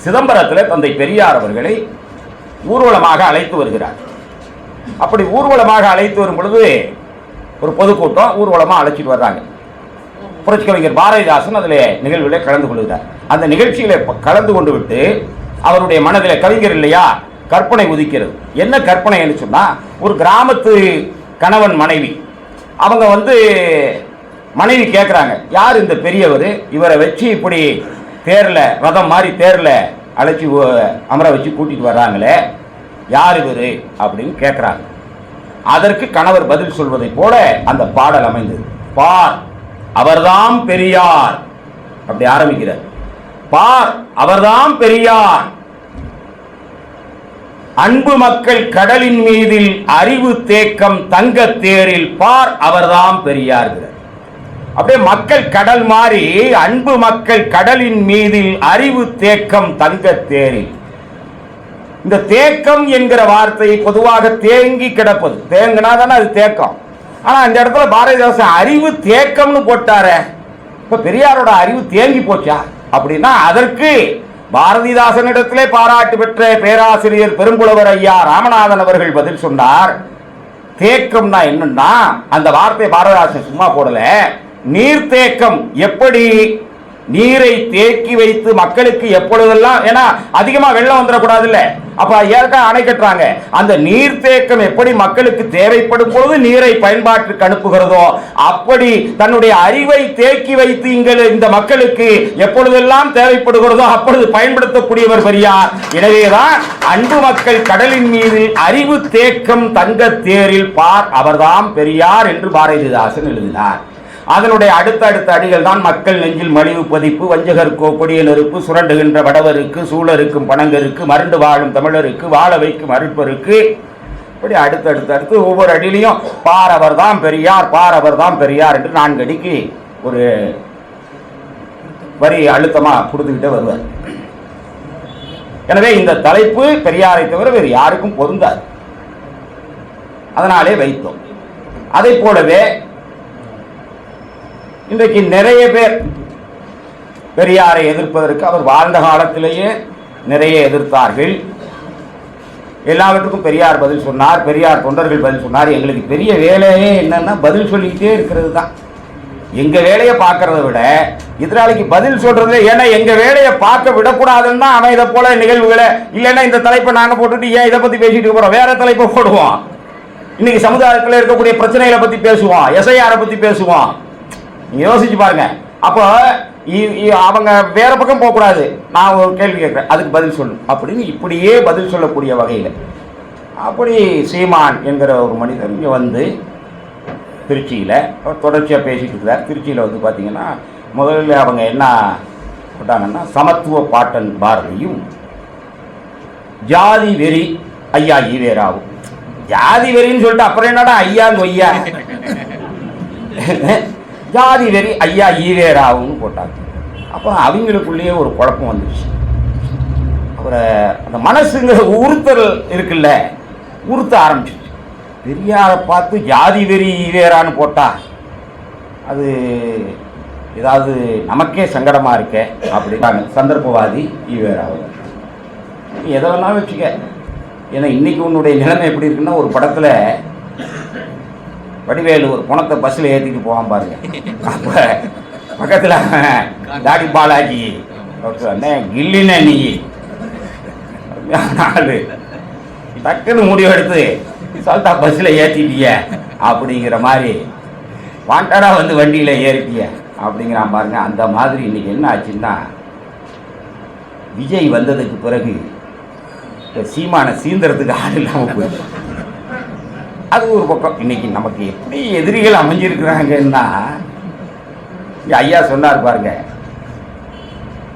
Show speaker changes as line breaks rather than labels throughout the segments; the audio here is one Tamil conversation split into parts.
சிதம்பரத்தில் தந்தை பெரியார் அவர்களை ஊர்வலமாக அழைத்து வருகிறார். அப்படி ஊர்வலமாக அழைத்து வரும் பொழுது ஒரு பொதுக்கூட்டம் ஊர்வலமாக அழைச்சிட்டு வர்றாங்க. புரட்சி கவிஞர் பாரதிதாசன் அதில் நிகழ்வில் கலந்து கொள்கிறார். அந்த நிகழ்ச்சியில் கலந்து கொண்டு விட்டு அவருடைய மனதில் கவிஞர் இல்லையா கற்பனை உதிக்கிறது. என்ன கற்பனைன்னு சொன்னால், ஒரு கிராமத்து கணவன் மனைவி, அவங்க மனைவி கேட்குறாங்க, யார் இந்த பெரியவர், இவரை வச்சு இப்படி தேரில் ரதம் மாதிரி தேரில் அழைச்சி அமர வச்சு கூட்டிகிட்டு வர்றாங்களே, யார் இவர் அப்படின்னு கேட்குறாங்க. அதற்கு கணவர் பதில் சொல்வதை போல அந்த பாடல் அமைந்தது. பார் அவர்தாம் பெரியார், அப்படி ஆரம்பிக்கிறார். பார் அவர்தாம் பெரியார், அன்பு மக்கள் கடலின் மீதில் அறிவு தேக்கம் தங்க தேரில், பார் அவர்தாம் பெரியார். அப்படியே மக்கள் கடல் மாறி அன்பு மக்கள் கடலின் மீதில் அறிவு தேக்கம் தங்க தேரில். இந்த தேக்கம் என்கிற வார்த்தை பொதுவாக தேங்கி கிடப்பது, தேங்கினா தானே அது தேக்கம். ஆனா இந்த இடத்துல பாரதிதாசன் அறிவு தேக்கம்னு போட்டார. இப்ப பெரியாரோட அறிவு தேங்கி போச்சா அப்படின்னா, அதற்கு பாரதிதாசனிடத்திலே பாராட்டு பெற்ற பேராசிரியர் பெரும்புலவர் ஐயா ராமநாதன் அவர்கள் பதில் சொன்னார். தேக்கம்னா என்னன்னா, அந்த வார்த்தை பாரதிதாசன் சும்மா போடல. நீர்த்தேக்கம், எப்படி நீரை தேக்கி வைத்து மக்களுக்கு எப்பொழுதெல்லாம், ஏன்னா அதிகமா வெள்ளம் வந்துடக்கூடாது இல்ல, அப்ப ஏற்கனவே அணை கட்டுறாங்க. அந்த நீர்த்தேக்கம் எப்படி மக்களுக்கு தேவைப்படும் பொழுது நீரை பயன்பாட்டுக்கு அனுப்புகிறதோ, அப்படி தன்னுடைய அறிவை தேக்கி வைத்து இந்த மக்களுக்கு எப்பொழுதெல்லாம் தேவைப்படுகிறதோ அப்பொழுது பயன்படுத்தக்கூடியவர் பெரியார். எனவேதான் அன்பு மக்கள் கடலின் மீது அறிவு தேக்கம் தங்க தேரில், பார் அவர்தாம் பெரியார் என்று பாரதிதாசன் எழுதினார். அதனுடைய அடுத்த அடிகள் தான் மக்கள் நெஞ்சில் மலிவு பதிப்பு, வஞ்சகருக்கோ கொடிய நெருப்பு, சுரண்டுகின்ற வடவருக்கு, சூழருக்கும் பணங்கருக்கு, மருண்டு வாழும் தமிழருக்கு, வாழ வைக்கும் அருட்பருக்கு, இப்படி அடுத்து ஒவ்வொரு அடியிலையும் பார் அவர்தாம் பெரியார், பார் அவர்தாம் பெரியார் என்று 4 அடிக்கு ஒரு வரி அழுத்தமா கொடுத்துக்கிட்டே வருவார். எனவே இந்த தலைப்பு பெரியாரை தவிர வேறு யாருக்கும் பொருந்தாது, அதனாலே வைத்தோம். அதை போலவே இன்றைக்கு நிறைய பேர் பெரியாரை எதிர்ப்பதற்கு, அவர் வாழ்ந்த காலத்திலேயே நிறைய எதிர்த்தார்கள். எல்லாவற்றுக்கும் பெரியார் பதில் சொன்னார், பெரியார் தொண்டர்கள் பதில் சொன்னார். எங்களுக்கு பெரிய வேலையே என்னன்னா பதில் சொல்லிக்கிட்டே இருக்கிறது தான். எங்க வேலையை பார்க்கறத விட எதிராளிக்கு பதில் சொல்றது, ஏன்னா எங்க வேலையை பார்க்க விடக்கூடாதுன்னு தான் அவன் இதை போல நிகழ்வுகளை, இல்லைன்னா இந்த தலைப்பை நாங்க போட்டுட்டு ஏன் இதை பத்தி பேசிட்டு போறோம், வேற தலைப்பை போடுவோம். இன்னைக்கு சமுதாயத்தில் இருக்கக்கூடிய பிரச்சனைகளை பத்தி பேசுவோம், எஸ்ஐஆரை பத்தி பேசுவோம். யோசிச்சு பாருங்க. அப்போ அவங்க வேற பக்கம் போகக்கூடாது, நான் ஒரு கேள்வி கேட்குறேன் அதுக்கு பதில் சொல்லு அப்படின்னு இப்படியே பதில் சொல்லக்கூடிய வகையில் அப்படி சீமான் என்கிற ஒரு மனிதன் இங்கே திருச்சியில் தொடர்ச்சியாக பேசிட்டு இருக்கிறார். திருச்சியில் பார்த்தீங்கன்னா முதல்ல அவங்க என்ன போட்டாங்கன்னா, சமத்துவ பாட்டன் பாரதியும் ஜாதி வெறி ஐயா ஈவேராவும். ஜாதி வெறின்னு சொல்லிட்டு அப்புறம் என்னடா ஐயான்னு ஒய்யா, ஜாதி வெறி ஐயா ஈவேராவுன்னு போட்டாங்க. அப்போ அவங்களுக்குள்ளேயே ஒரு குழப்பம் வந்துடுச்சு. அவரை அந்த மனசுங்கிற உறுத்தல் இருக்குல்ல, உறுத்த ஆரம்பிச்சிச்சு. பெரியாரை பார்த்து ஜாதி வெறி ஈவேரான்னு போட்டா அது ஏதாவது நமக்கே சங்கடமா இருக்க அப்படின்னாங்க. சந்தர்ப்பவாதி ஈவேராவை எதை வேணாலும் வச்சுக்க. ஏன்னா இன்னைக்கு உன்னுடைய நிலைமை எப்படி இருக்குன்னா, ஒரு படத்தில் வடிவேலு ஒரு பணத்தை பஸ்ஸில் ஏற்றிட்டு போவான் பாருங்க. அப்போ பக்கத்தில் தாடி பாலாஜி கில்லின நீ நாலு டக்குன்னு முடிவு எடுத்து சொல்லிட்டா பஸ்ஸில் ஏற்றிட்டிய அப்படிங்கிற மாதிரி, வாண்டடா வண்டியில் ஏறிட்டிய அப்படிங்கிறான் பாருங்க. அந்த மாதிரி இன்னைக்கு என்ன ஆச்சுன்னா, விஜய் வந்ததுக்கு பிறகு சீமான சீந்திரத்துக்கு ஆள் இல்லாமல் போயிடுச்சு. அது ஒரு பக்கம். இன்னைக்கு நமக்கு எப்படி எதிரிகள் அமைஞ்சிருக்கிறாங்கன்னா, ஐயா சொன்னார் பாருங்க,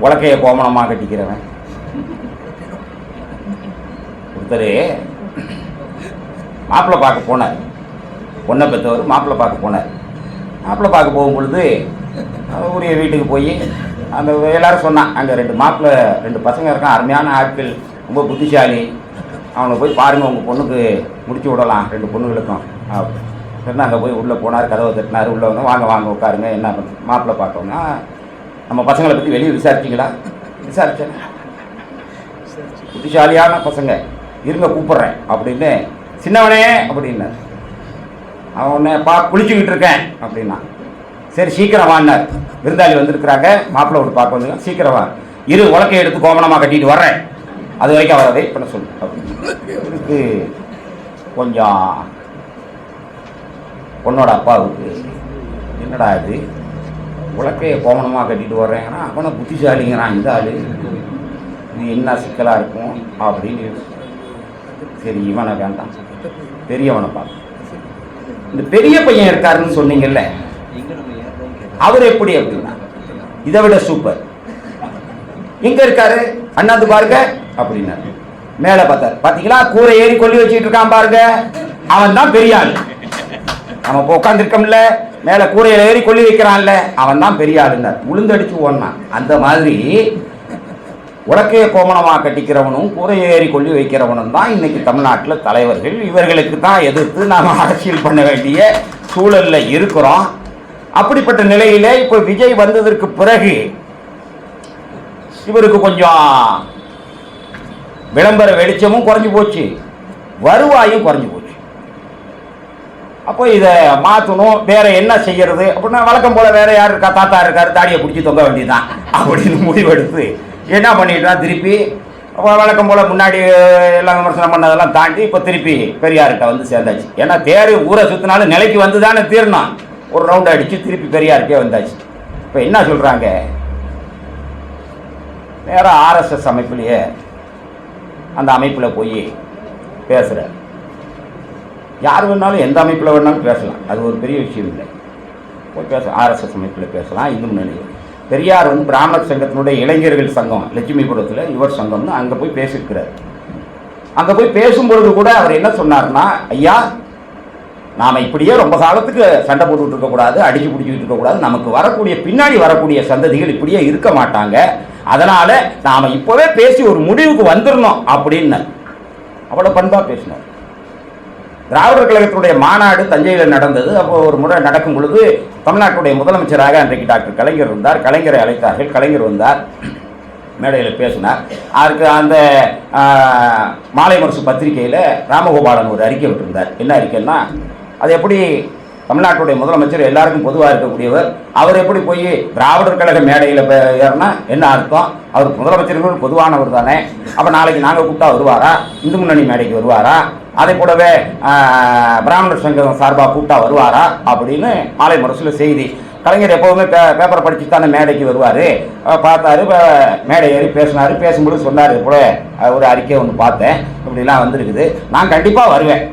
உலக்கைய கோமணமாக கட்டிக்கிறவன் ஒருத்தர் மாப்பிள்ளை பார்க்க போனார். பொண்ணை பெற்றவர் மாப்பிள்ளை பார்க்க போனார். மாப்பிள்ளை பார்க்க போகும் பொழுது உரிய வீட்டுக்கு போய் அந்த எல்லாரும் சொன்னான், அங்கே 2 பசங்க இருக்கான், அருமையான ஆட்கள், ரொம்ப புத்திசாலி, அவனை போய் பாருங்கள், உங்கள் பொண்ணுக்கு முடிச்சு விடலாம் 2 பொண்ணுகளுக்கும் அப்படின்னு. அங்கே போய் உள்ளே போனார், கதவை தட்டினார். உள்ளே வந்து வாங்க உட்காருங்க, என்ன மாப்பிள்ளை பார்த்தோம்னா, நம்ம பசங்களை பற்றி வெளியே விசாரிச்சிங்களா? விசாரிச்சேன். புத்திசாலியான பசங்க, இருங்க கூப்பிட்றேன் அப்படின்னு. சின்னவனே அப்படின்னார். அவன் உடனே குளிச்சுக்கிட்டு இருக்கேன் அப்படின்னா. சரி சீக்கிரம் வான்னார். விருந்தாளி வந்திருக்கிறாங்க, மாப்பிள்ளை விட்டு பார்க்க வந்து, சீக்கிரம் வா, இரு உலக்கை எடுத்து கோமணமாக கட்டிட்டு வர்றேன், அது வரைக்கும் அவரை வெயிட் பண்ண சொல்லு அப்படின்னு. இவருக்கு கொஞ்சம் பொண்ணோட அப்பாவுக்கு என்னடா இது, உலக்கையை கோமணமாக கட்டிட்டு வர்றேங்கன்னா அவனை புத்திசாலிங்கிறான் இந்த ஆள், இது என்ன சிக்கலாக இருக்கும் அப்படின்னு. சரி இவனை வேண்டாம், பெரியவனை பார்க்க. இந்த பெரிய பையன் இருக்காருன்னு சொன்னீங்கல்ல, அவர் எப்படி அப்படின்னா இதை விட சூப்பர். எங்க இருக்காரு அண்ணாந்து பாருங்க அப்படின்னா. மேல பார்த்தாரு, பாத்தீங்களா கூரை ஏறி கொல்லி வச்சுட்டு இருக்கான் பாருங்க, அவன் தான் பெரிய ஆள். நம்ம இப்போ உட்காந்துருக்கோம்ல, மேல கூரையில ஏறி கொல்லி வைக்கிறான்ல, அவன் தான் பெரிய ஆளுன்னார். உளுந்தடிச்சு ஓடனான். அந்த மாதிரி உலக்கைய கோமணமாக கட்டிக்கிறவனும் கூரை ஏறி கொல்லி வைக்கிறவனும் தான் இன்னைக்கு தமிழ்நாட்டில் தலைவர்கள். இவர்களுக்கு தான் எதிர்த்து நாம் அரசியல் பண்ண வேண்டிய சூழல்ல இருக்கிறோம். அப்படிப்பட்ட நிலையில இப்போ விஜய் வந்ததற்கு பிறகு இவருக்கு கொஞ்சம் விளம்பர வெளிச்சமும் குறைஞ்சு போச்சு, வருவாயும் குறைஞ்சு போச்சு. அப்போ இதை மாற்றணும், வேற என்ன செய்யறது அப்படின்னா, வழக்கம் போல வேற யார் இருக்கா, தாத்தா இருக்காரு, தாடியை பிடிச்சி தொங்க வேண்டியதுதான் அப்படின்னு முடிவெடுத்து என்ன பண்ணிட்டான், திருப்பி வழக்கம் போல முன்னாடி எல்லாம் விமர்சனம் பண்ணதெல்லாம் தாண்டி இப்போ திருப்பி பெரியார்கிட்ட வந்து சேர்ந்தாச்சு. ஏன்னா தேர் ஊரை சுத்தினாலும் நிலைக்கு வந்து தானே தீரணும். ஒரு ரவுண்ட் அடிச்சு திருப்பி பெரியார்கிட்டே வந்தாச்சு. இப்போ என்ன சொல்றாங்க, வேற ஆர்எஸ்எஸ் அமைப்புலையே அந்த அமைப்பில் போய் பேசுகிற, யார் வேணாலும் எந்த அமைப்பில் வேணாலும் பேசலாம், அது ஒரு பெரிய விஷயம் இல்லை. போய் பேச ஆர்எஸ்எஸ் அமைப்பில் பேசலாம். இந்து முன்னணி பெரியார் வந்து பிராமணர் சங்கத்தினுடைய இளைஞர்கள் சங்கம் லட்சுமிபுரத்தில் யுவர் சங்கம்னு அங்கே போய் பேசியிருக்கிறார். அங்கே போய் பேசும்பொழுது கூட அவர் என்ன சொன்னார்னா, ஐயா நாம் இப்படியே ரொம்ப காலத்துக்கு சண்டை போட்டுக்கிட்டு இருக்கக்கூடாது, அடிச்சு பிடிச்சிக்கிட்டு இருக்கக்கூடாது, நமக்கு வரக்கூடிய பின்னாடி வரக்கூடிய சந்ததிகள் இப்படியே இருக்க மாட்டாங்க, அதனால நாம இப்போவே பேசி ஒரு முடிவுக்கு வந்துடணும் அப்படின்னு அவ்வளோ பண்பாக பேசினார். திராவிடர் கழகத்தினுடைய மாநாடு தஞ்சையில் நடந்தது. அப்போ ஒரு முறை நடக்கும் பொழுது தமிழ்நாட்டுடைய முதலமைச்சராக அன்றைக்கு டாக்டர் கலைஞர் இருந்தார். கலைஞரை அழைத்தார்கள். கலைஞர் வந்தார், மேடையில் பேசினார். அதுக்கு அந்த மாலை முரசு பத்திரிகையில் ராமகோபாலன் ஒரு அறிக்கை விட்டிருந்தார். என்ன அறிக்கைன்னா, அது எப்படி தமிழ்நாட்டுடைய முதலமைச்சர் எல்லாருக்கும் பொதுவாக இருக்கக்கூடியவர், அவர் எப்படி போய் திராவிடர் கழக மேடையில் ஏறினா என்ன அர்த்தம், அவர் முதலமைச்சர்கள் பொதுவானவர் தானே, அப்போ நாளைக்கு நாங்கள் கூப்பிட்டா வருவாரா, இந்து முன்னணி மேடைக்கு வருவாரா, அதே போலவே பிராமணர் சங்கம் சார்பாக கூப்பிட்டா வருவாரா அப்படின்னு மாலை முரசில் செய்தி. கலைஞர் எப்போவுமே பேப்பரை படிச்சு தானே மேடைக்கு வருவார். பார்த்தாரு, மேடை ஏறி பேசினார். பேசும்போது சொன்னார், போல ஒரு அறிக்கை ஒன்று பார்த்தேன், இப்படிலாம் வந்திருக்குது, நான் கண்டிப்பாக வருவேன்,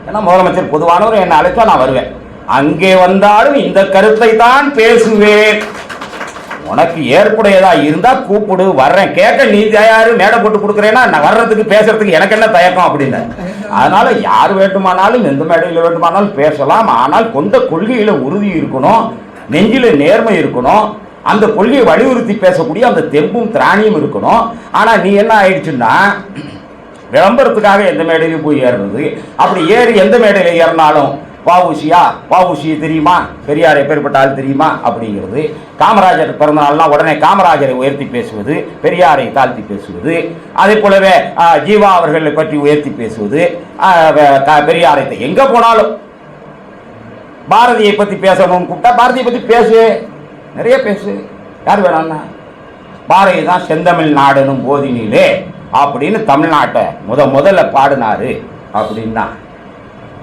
ஏன்னா முதலமைச்சர் பொதுவானவர், என்னை அழைச்சா நான் வருவேன், அங்கே வந்தாலும் இந்த கருத்தை தான் பேசுவேன், உனக்கு ஏற்புடையதா இருந்தா கூப்பிடு, வர்றேன், கேட்க நீ தயாரு, மேடை போட்டு கொடுக்குறேன்னா நான் வர்றதுக்கு பேசுறதுக்கு எனக்கு என்ன தயக்கம் அப்படின்னு. அதனால யார் வேண்டுமானாலும் எந்த மேடையில் வேண்டுமானாலும் பேசலாம், ஆனால் கொண்ட கொள்கையில உறுதி இருக்கணும், நெஞ்சில நேர்மை இருக்கணும், அந்த கொள்கையை வலியுறுத்தி பேசக்கூடிய அந்த தெம்பும் திராணியும் இருக்கணும். ஆனா நீ என்ன ஆயிடுச்சுன்னா, விளம்பரத்துக்காக எந்த மேடையிலும் போய் ஏறுறது, அப்படி ஏறி எந்த மேடையில ஏறினாலும் வஉசியா, வஉசி தெரியுமா, பெரியார் எப்பேற்பட்ட ஆள் தெரியுமா அப்படிங்கிறது, காமராஜர் பிறந்தநாள்லாம் உடனே காமராஜரை உயர்த்தி பேசுவது, பெரியாரை தாழ்த்தி பேசுவது, அதே போலவே ஜீவா அவர்களை பற்றி உயர்த்தி பேசுவது, பெரியாரை எங்க போனாலும் பாரதியை பற்றி பேசணும்னு கூப்பிட்டா பாரதியை பற்றி பேசு, நிறைய பேசு, யார் வேணாம்னா, பாரதி தான் செந்தமிழ் நாடுனும் போதினிலே அப்படின்னு தமிழ்நாட்டை முதல்ல பாடினாரு அப்படின்னா,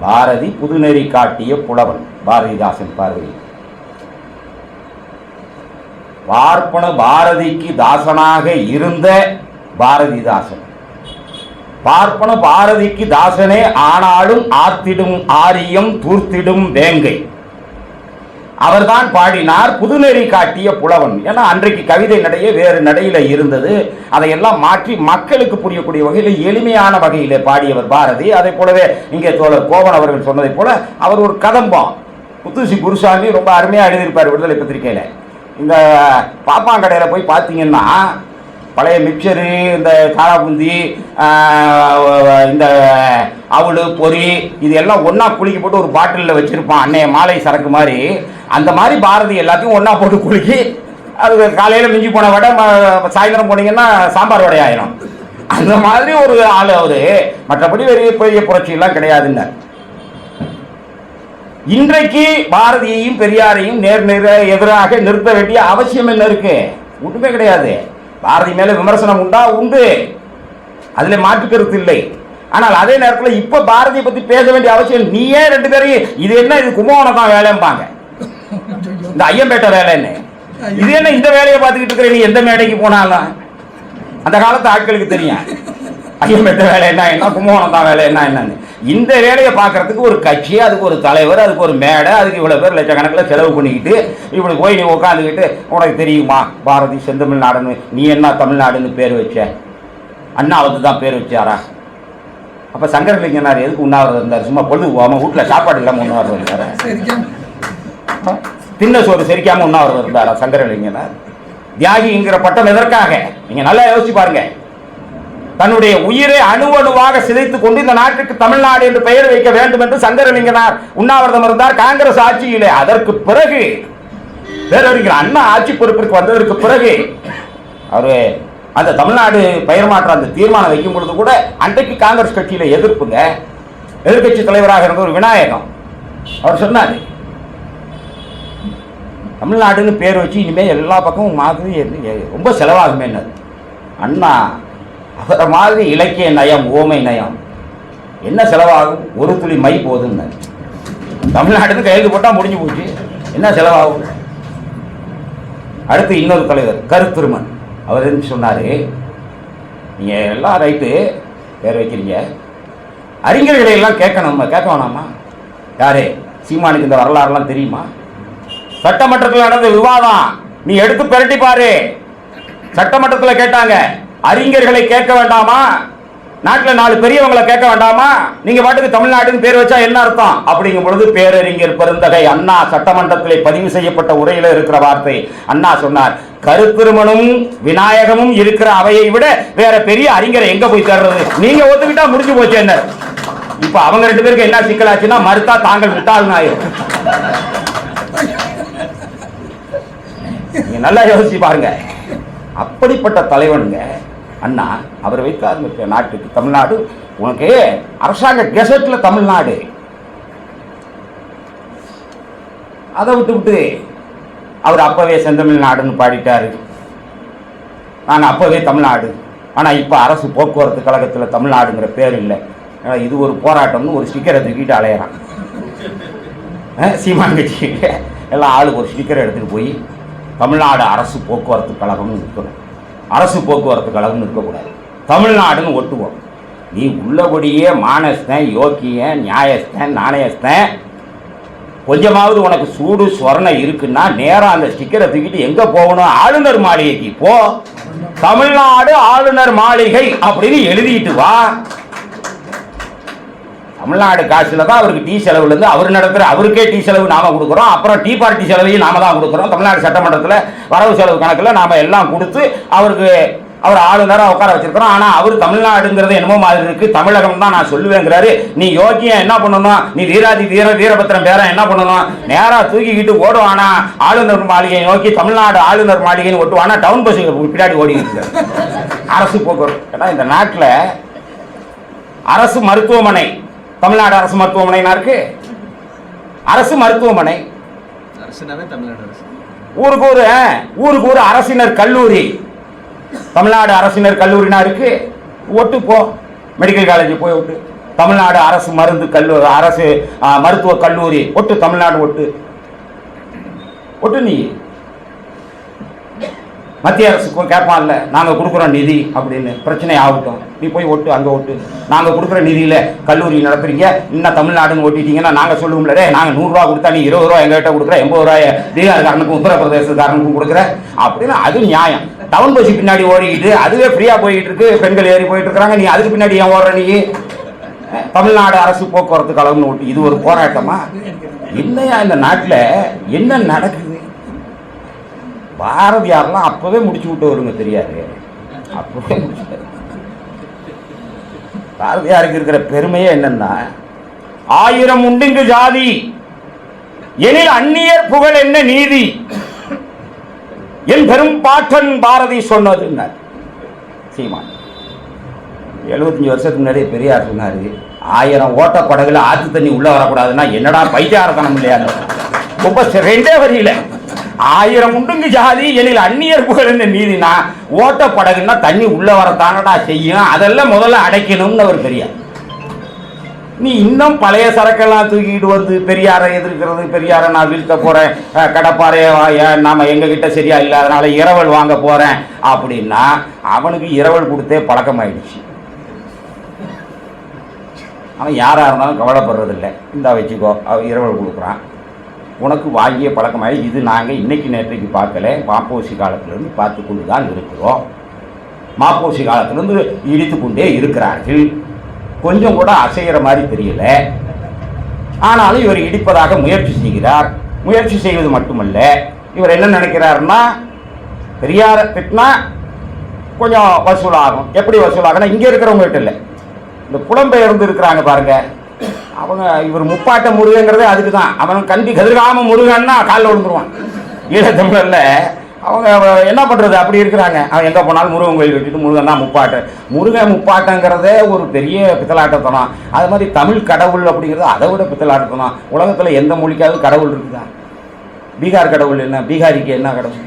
பாரதி புதுநெறி காட்டிய புலவன் பாரதிதாசன். பார்வை பார்ப்பன பாரதிக்கு தாசனாக இருந்த பாரதிதாசன், பார்ப்பன பாரதிக்கு தாசனே ஆனாலும் ஆத்திடும் ஆரியம் தூர்த்திடும் வேங்கை, அவர்தான் பாடினார் புதுநெறி காட்டிய புலவன். ஏன்னா அன்றைக்கு கவிதை நடையே வேறு நடையில இருந்தது, அதையெல்லாம் மாற்றி மக்களுக்கு புரியக்கூடிய வகையில் எளிமையான வகையிலே பாடியவர் பாரதி. அதே போலவே இங்கே தோழர் கோவன் அவர்கள் சொன்னதை போல அவர் ஒரு கதம்பம். புத்துசி குருசாமி ரொம்ப அருமையாக எழுதியிருப்பார் விடுதலை பத்திரிகையில. இந்த பாப்பாங்கடையில் போய் பார்த்தீங்கன்னா பழைய மிக்சரு, இந்த காராபுந்தி, இந்த அவளு பொறி, இது எல்லாம் ஒன்றா குலுக்கி போட்டு ஒரு பாட்டிலில் வச்சுருப்பான், அன்னைய மாலை சரக்கு மாதிரி. அந்த மாதிரி பாரதி எல்லாத்தையும் ஒன்றா போட்டு குலுக்கி, அது காலையில் மிஞ்சி போன வடை சாயந்தரம் போனீங்கன்னா சாம்பார் வடை ஆயிரும். அந்த மாதிரி ஒரு ஆள் அவரு. மற்றபடி பெரிய பெரிய புரட்சி எல்லாம் கிடையாதுங்க. இன்றைக்கு பாரதியையும் பெரியாரையும் நேர் எதிராக நிறுத்த வேண்டிய அவசியம் என்ன இருக்கு? ஒன்றுமே கிடையாது. பாரதி மேல விமர்சனம் உண்டா? உண்டு, அதுல மாற்று கருத்து இல்லை. ஆனால் அதே நேரத்தில் இப்ப பாரதியை பத்தி பேச வேண்டிய அவசியம் நீயே ரெண்டு பேரையும் இது என்ன இது கும்பகோணம் தான் வேலைம்பாங்க, இந்த ஐயம்பேட்டை வேலைன்னு. இது என்ன இந்த வேலையை பார்த்துக்கிட்டு இருக்கிற நீ எந்த மேடைக்கு போனாலும் அந்த காலத்து ஆட்களுக்கு தெரியும் ஐயம்பேட்டை வேலை என்ன கும்பகோணம் தான் வேலை என்னன்னு. இந்த வேலையை பார்க்கறதுக்கு ஒரு கட்சி, அதுக்கு ஒரு தலைவர், அதுக்கு ஒரு மேடை, அதுக்கு இவ்வளவு பேர் லட்சக்கணக்கில் செலவு பண்ணிக்கிட்டு இப்படி போய் நீ உட்காந்துக்கிட்டு உனக்கு தெரியுமா பாரதி செந்தமிழ்நாடுன்னு, நீ என்ன தமிழ்நாடுன்னு பேர் வச்ச? அண்ணாவுக்கு தான் பேர் வச்சாரா? அப்ப சங்கரலிங்கனார் எதுக்கு உண்ணாவிரதம் இருந்தார்? சும்மா பொழுது போகாம வீட்டில் சாப்பாடு இல்லாமல் உண்ணாவிரதம் இருந்தாரா? தின்ன சோறு செரிக்காம உண்ணாவிரதம் இருந்தாரா சங்கரலிங்கனார்? தியாகிங்கிற பட்டம் எதற்காக? நீங்க நல்லா யோசிச்சு பாருங்க. தன்னுடைய உயிரை அணுவணுவாக சிதைத்துக் கொண்டு இந்த நாட்டுக்கு தமிழ்நாடு என்று பெயர் வைக்க வேண்டும் என்று சங்கரலிங்கனார் உண்ணாவிரதம் இருந்தார் காங்கிரஸ் ஆட்சியிலே. அதற்கு பிறகு பேரறிஞர் அண்ணா ஆட்சி பொறுப்பிற்கு வந்ததற்கு பிறகு அவரு அந்த தமிழ்நாடு பெயர் மாற்ற அந்த தீர்மானம் வைக்கும் பொழுது கூட அன்றைக்கு காங்கிரஸ் கட்சியில எதிர்ப்புங்க. எதிர்கட்சி தலைவராக இருந்த ஒரு விநாயகம் அவர் சொன்னார், தமிழ்நாடுன்னு பேர் வச்சு இனிமேல் எல்லா பக்கமும் மாதிரி ரொம்ப செலவாகுமே. அண்ணா அவரை மாதிரி இலக்கிய நயம், ஓமை நயம் என்ன செலவாகும்? ஒரு துளி மை போதும். தமிழ்நாடுன்னு கையெழுத்து போட்டால் முடிஞ்சு போச்சு, என்ன செலவாகும்? அடுத்து இன்னொரு தலைவர் கருத்திருமன், அவர் என்ன சொன்னாரு, நீங்க எல்லாம் ரைட்டு பேர் வைக்கிறீங்க, அறிஞர்களை எல்லாம் கேட்கணும், கேட்க வேணாமா? யாரு? சீமானுக்கு இந்த வரலாறுலாம் தெரியுமா? சட்டமன்றத்தில் நடந்த விவாதம் நீ எடுத்து பிரட்டி பாரு. சட்டமன்றத்தில் கேட்டாங்க, அறிஞர்களை கேட்க வேண்டாமா? நாட்டில் 4 பெரியவங்களை கேட்க வேண்டாமா? நீங்க பாட்டுக்கு தமிழ்நாடுன்னு பேர் வச்சா என்ன அர்த்தம்? அப்படிங்கும் பொழுது பேரறிஞர் பெருந்தகை அண்ணா சட்டமன்றத்திலே பதிவு செய்யப்பட்ட உரையில இருக்கிற வார்த்தை, அண்ணா சொன்னார், கருத்திருமனும் விநாயகமும் இருக்கிற அவையை விட வேற பெரிய அறிஞரை எங்க போய் தேடுறது? நீங்க ஒத்துக்கிட்டா முடிஞ்சு போச்சு. என்ன இப்ப அவங்க 2 பேருக்கு என்ன சிக்கலாச்சுன்னா, மறுத்தா தாங்கள் விட்டாலும் ஆயிரும். நீங்க நல்லா யோசிச்சு பாருங்க. அப்படிப்பட்ட தலைவனுங்க அண்ணா. அவர் வைக்க ஆரம்பிச்ச நாட்டுக்கு தமிழ்நாடு, உனக்கு அரசாங்க கெசட்ல தமிழ்நாடு, அதை விட்டு அவர் அப்பவே செந்தமிழ்நாடுன்னு பாடிட்டாரு. நாங்கள் அப்பவே தமிழ்நாடு, ஆனால் இப்போ அரசு போக்குவரத்து கழகத்தில் தமிழ்நாடுங்கிற பேர் இல்லை. இது ஒரு போராட்டம்னு ஒரு ஸ்டிக்கரை தூக்கிட்டு அலையிறான். சீமான் கட்சி எல்லாம் ஆளுக்கு ஒரு ஸ்டிக்கரை எடுத்துகிட்டு போய் தமிழ்நாடு அரசு போக்குவரத்து கழகம்னு இருக்கணும், அரசு போக்குவரத்து கழகம்னு இருக்கக்கூடாது, தமிழ்நாடுன்னு ஒட்டுவோம். நீ உள்ளபடியே மானஸ்தன், யோக்கியன், நியாயஸ்தன், நாணயஸ்தன், கொஞ்சமாவது உனக்கு சூடு சொரணை இருக்குன்னா நேரம் அந்த ஸ்டிக்கரை தூக்கிட்டு எங்க போகணும்? ஆளுநர் மாளிகைக்கு போ. தமிழ்நாடு ஆளுநர் மாளிகை அப்படின்னு எழுதிட்டு வா. தமிழ்நாடு காசுல தான் அவருக்கு டீ செலவுல இருந்து அவர் நடத்துற அவருக்கே டீ செலவு நாம கொடுக்குறோம். அப்புறம் டீ பார்ட்டி செலவையும் நாம தான் கொடுக்குறோம். தமிழ்நாடு சட்டமன்றத்தில் வரவு செலவு கணக்கில் நாம எல்லாம் கொடுத்து அவருக்கு அவர் ஆளுநராக உட்கார வச்சிருக்கிறோம். ஆனா அவர் தமிழ்நாடுங்கிறது என்னமோ மாதிரி இருக்கு, தமிழகம் தான் நான் சொல்லுவேங்கிறாரு. நீ யோக்கியம் என்ன பண்ணணும்? நீ வீரபத்திரம் பேர என்ன பண்ணணும்? நேரா தூக்கிக்கிட்டு ஓடுவானா ஆளுநர் மாளிகையை நோக்கி, தமிழ்நாடு ஆளுநர் மாளிகைன்னு ஓட்டுவானா டவுன் பஸ் பின்னாடி ஓடிக்கிட்டு அரசு போக்குவரத்து. ஏன்னா இந்த நாட்டில் அரசு மருத்துவமனை, தமிழ்நாடு அரசு மருத்துவமனை இருக்கு, அரசு மருத்துவமனை, ஊருக்கு ஒரு அரசினர் கல்லூரி, தமிழ்நாடு அரசினர் கல்லூரினா இருக்கு. ஒட்டு போ, மெடிக்கல் காலேஜ் போய் ஒட்டு, தமிழ்நாடு அரசு மருந்து கல்லூரி, அரசு மருத்துவ கல்லூரி ஒட்டு, தமிழ்நாடு ஒட்டு ஒட்டு. நீ மத்திய அரசு கேட்பான்ல, நாங்கள் கொடுக்குறோம் நிதி அப்படின்னு, பிரச்சனை ஆகட்டும், நீ போய் ஒட்டு, அங்கே ஒட்டு. நாங்கள் கொடுக்குற நிதியில் கல்லூரி நடத்துறீங்க, இன்னும் தமிழ்நாடுன்னு ஓட்டிட்டீங்கன்னா நாங்கள் சொல்லுவோம்ல, நாங்கள் 100 ரூபா கொடுத்தா நீ 20 ரூபா எங்ககிட்ட கொடுக்குற, 80 ரூபாய் பீகார்காரனுக்கும் உத்தரப்பிரதேசக்காரனுக்கும் கொடுக்குற அப்படின்னு. அது நியாயம். டவுன் பஸ் பின்னாடி ஓடிக்கிட்டு அதுவே ஃப்ரீயாக போய்கிட்டு இருக்கு, பெண்கள் ஏறி போயிட்டு இருக்கிறாங்க, நீ அதுக்கு பின்னாடி ஏன் ஓடுற? நீ தமிழ்நாடு அரசு போக்குவரத்து கழகம்னு ஓட்டு. இது ஒரு போராட்டமா? என்னையா இந்த நாட்டில் என்ன நடக்குது? பாரதியாரெல்லாம் அப்பவே முடிச்சு விட்டு வருங்க, தெரியாது? அப்பவே முடிச்சு. பாரதியாருக்கு இருக்கிற பெருமையே என்னன்னா, 1000 உண்டுங்கு ஜாதி எனில் அந்நியர் புகழ் என்ன நீதி, என் பெரும் பாட்டன் பாரதி சொன்னது சீமான். 75 வருஷத்துக்கு முன்னாடியே பெரியார் சொன்னார், 1000 ஓட்ட படகுல ஆற்று தண்ணி உள்ளே வரக்கூடாதுன்னா என்னடா பைத்தியாரத்தனம் இல்லையா? ரொம்ப ரெண்டே வரியில 1000 உண்டுங்கு ஜாதி எனில் அந்நியர் புகழ்ந்த நீதினா ஓட்ட படகுன்னா தண்ணி உள்ள வரத்தானடா செய்யும், அதெல்லாம் முதல்ல அடைக்கணும்னு அவர் பெரியார். நீ இன்னும் பழைய சரக்கெல்லாம் தூக்கிட்டு வந்து பெரியாரை எதிர்க்கிறது, பெரியாரை நான் வீழ்த்த போறேன், கடப்பாறைய நாம எங்க கிட்ட சரியா இல்லை அதனால இரவல் வாங்க போறேன் அப்படின்னா அவனுக்கு இரவல் கொடுத்தே பழக்கமாயிடுச்சு. அவன் யாரா இருந்தாலும் கவலைப்படுறதில்லை, இந்தா வச்சுக்கோ அவன் இரவல் கொடுக்குறான், உனக்கு வாங்கிய பழக்கமாயி. இது நாங்கள் இன்னைக்கு நேற்றைக்கு பார்க்கல, மாப்போசி காலத்திலிருந்து பார்த்து கொண்டு தான் இருக்கிறோம். மாப்போசி காலத்திலிருந்து இடித்து கொண்டே இருக்கிறார்கள், கொஞ்சம் கூட அசைகிற மாதிரி தெரியல. ஆனாலும் இவர் இடிப்பதாக முயற்சி செய்கிறார். முயற்சி செய்வது மட்டுமல்ல, இவர் என்ன நினைக்கிறாருன்னா பெரியாரை திட்டினா கொஞ்சம் வசூலாகும். எப்படி வசூலாகும்னா இங்கே இருக்கிறவங்ககிட்ட இல்லை, இந்த புலம்பெயர்ந்து இருக்கிறாங்க பாருங்க அவங்க, இவர் முப்பாட்ட முருகங்கிறதே அதுக்கு தான். அவன் கண்டி கதிர்காம முருகன்னா காலில் விழுந்துருவான். ஈழத்தமிழர்ல அவங்க என்ன பண்ணுறது அப்படி இருக்கிறாங்க. அவன் எங்கே போனாலும் முருகன் கோயில் கட்டிட்டு முருகன் தான் முப்பாட்டு. முருகன் முப்பாட்டங்கிறதே ஒரு பெரிய பித்தலாட்டத்தனம். அது மாதிரி தமிழ் கடவுள் அப்படிங்கிறது அதை விட பித்தலாட்டத்தனம். உலகத்தில் எந்த மொழிக்காவது கடவுள் இருக்குதா? பீகார் கடவுள் என்ன? பீகாரிக்கு என்ன கடவுள்?